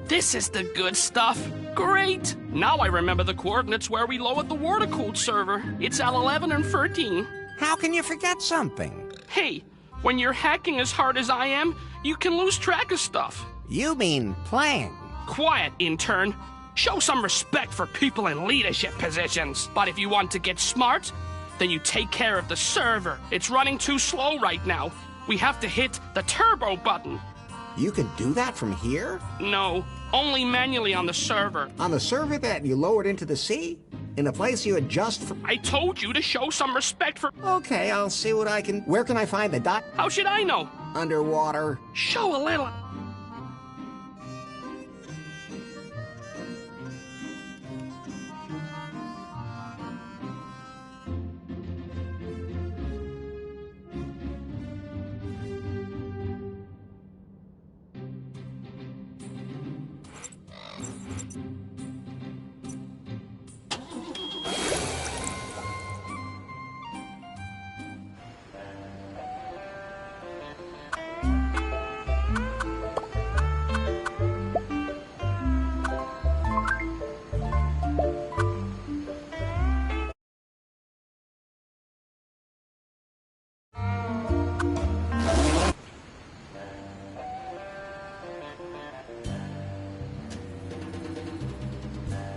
this is the good stuff. Great! Now I remember the coordinates where we lowered the water-cooled server. It's L11 and 13. How can you forget something? Hey, when you're hacking as hard as I am, you can lose track of stuff. You mean playing? Quiet, intern. Show some respect for people in leadership positions. But if you want to get smart, then you take care of the server. It's running too slow right now. We have to hit the turbo button. You can do that from here? No, only manually on the server. On the server that you lowered into the sea? In a place you adjust for... I told you to show some respect for... Okay, I'll see what I can... Where can I find the dot? How should I know? Underwater. Show a little...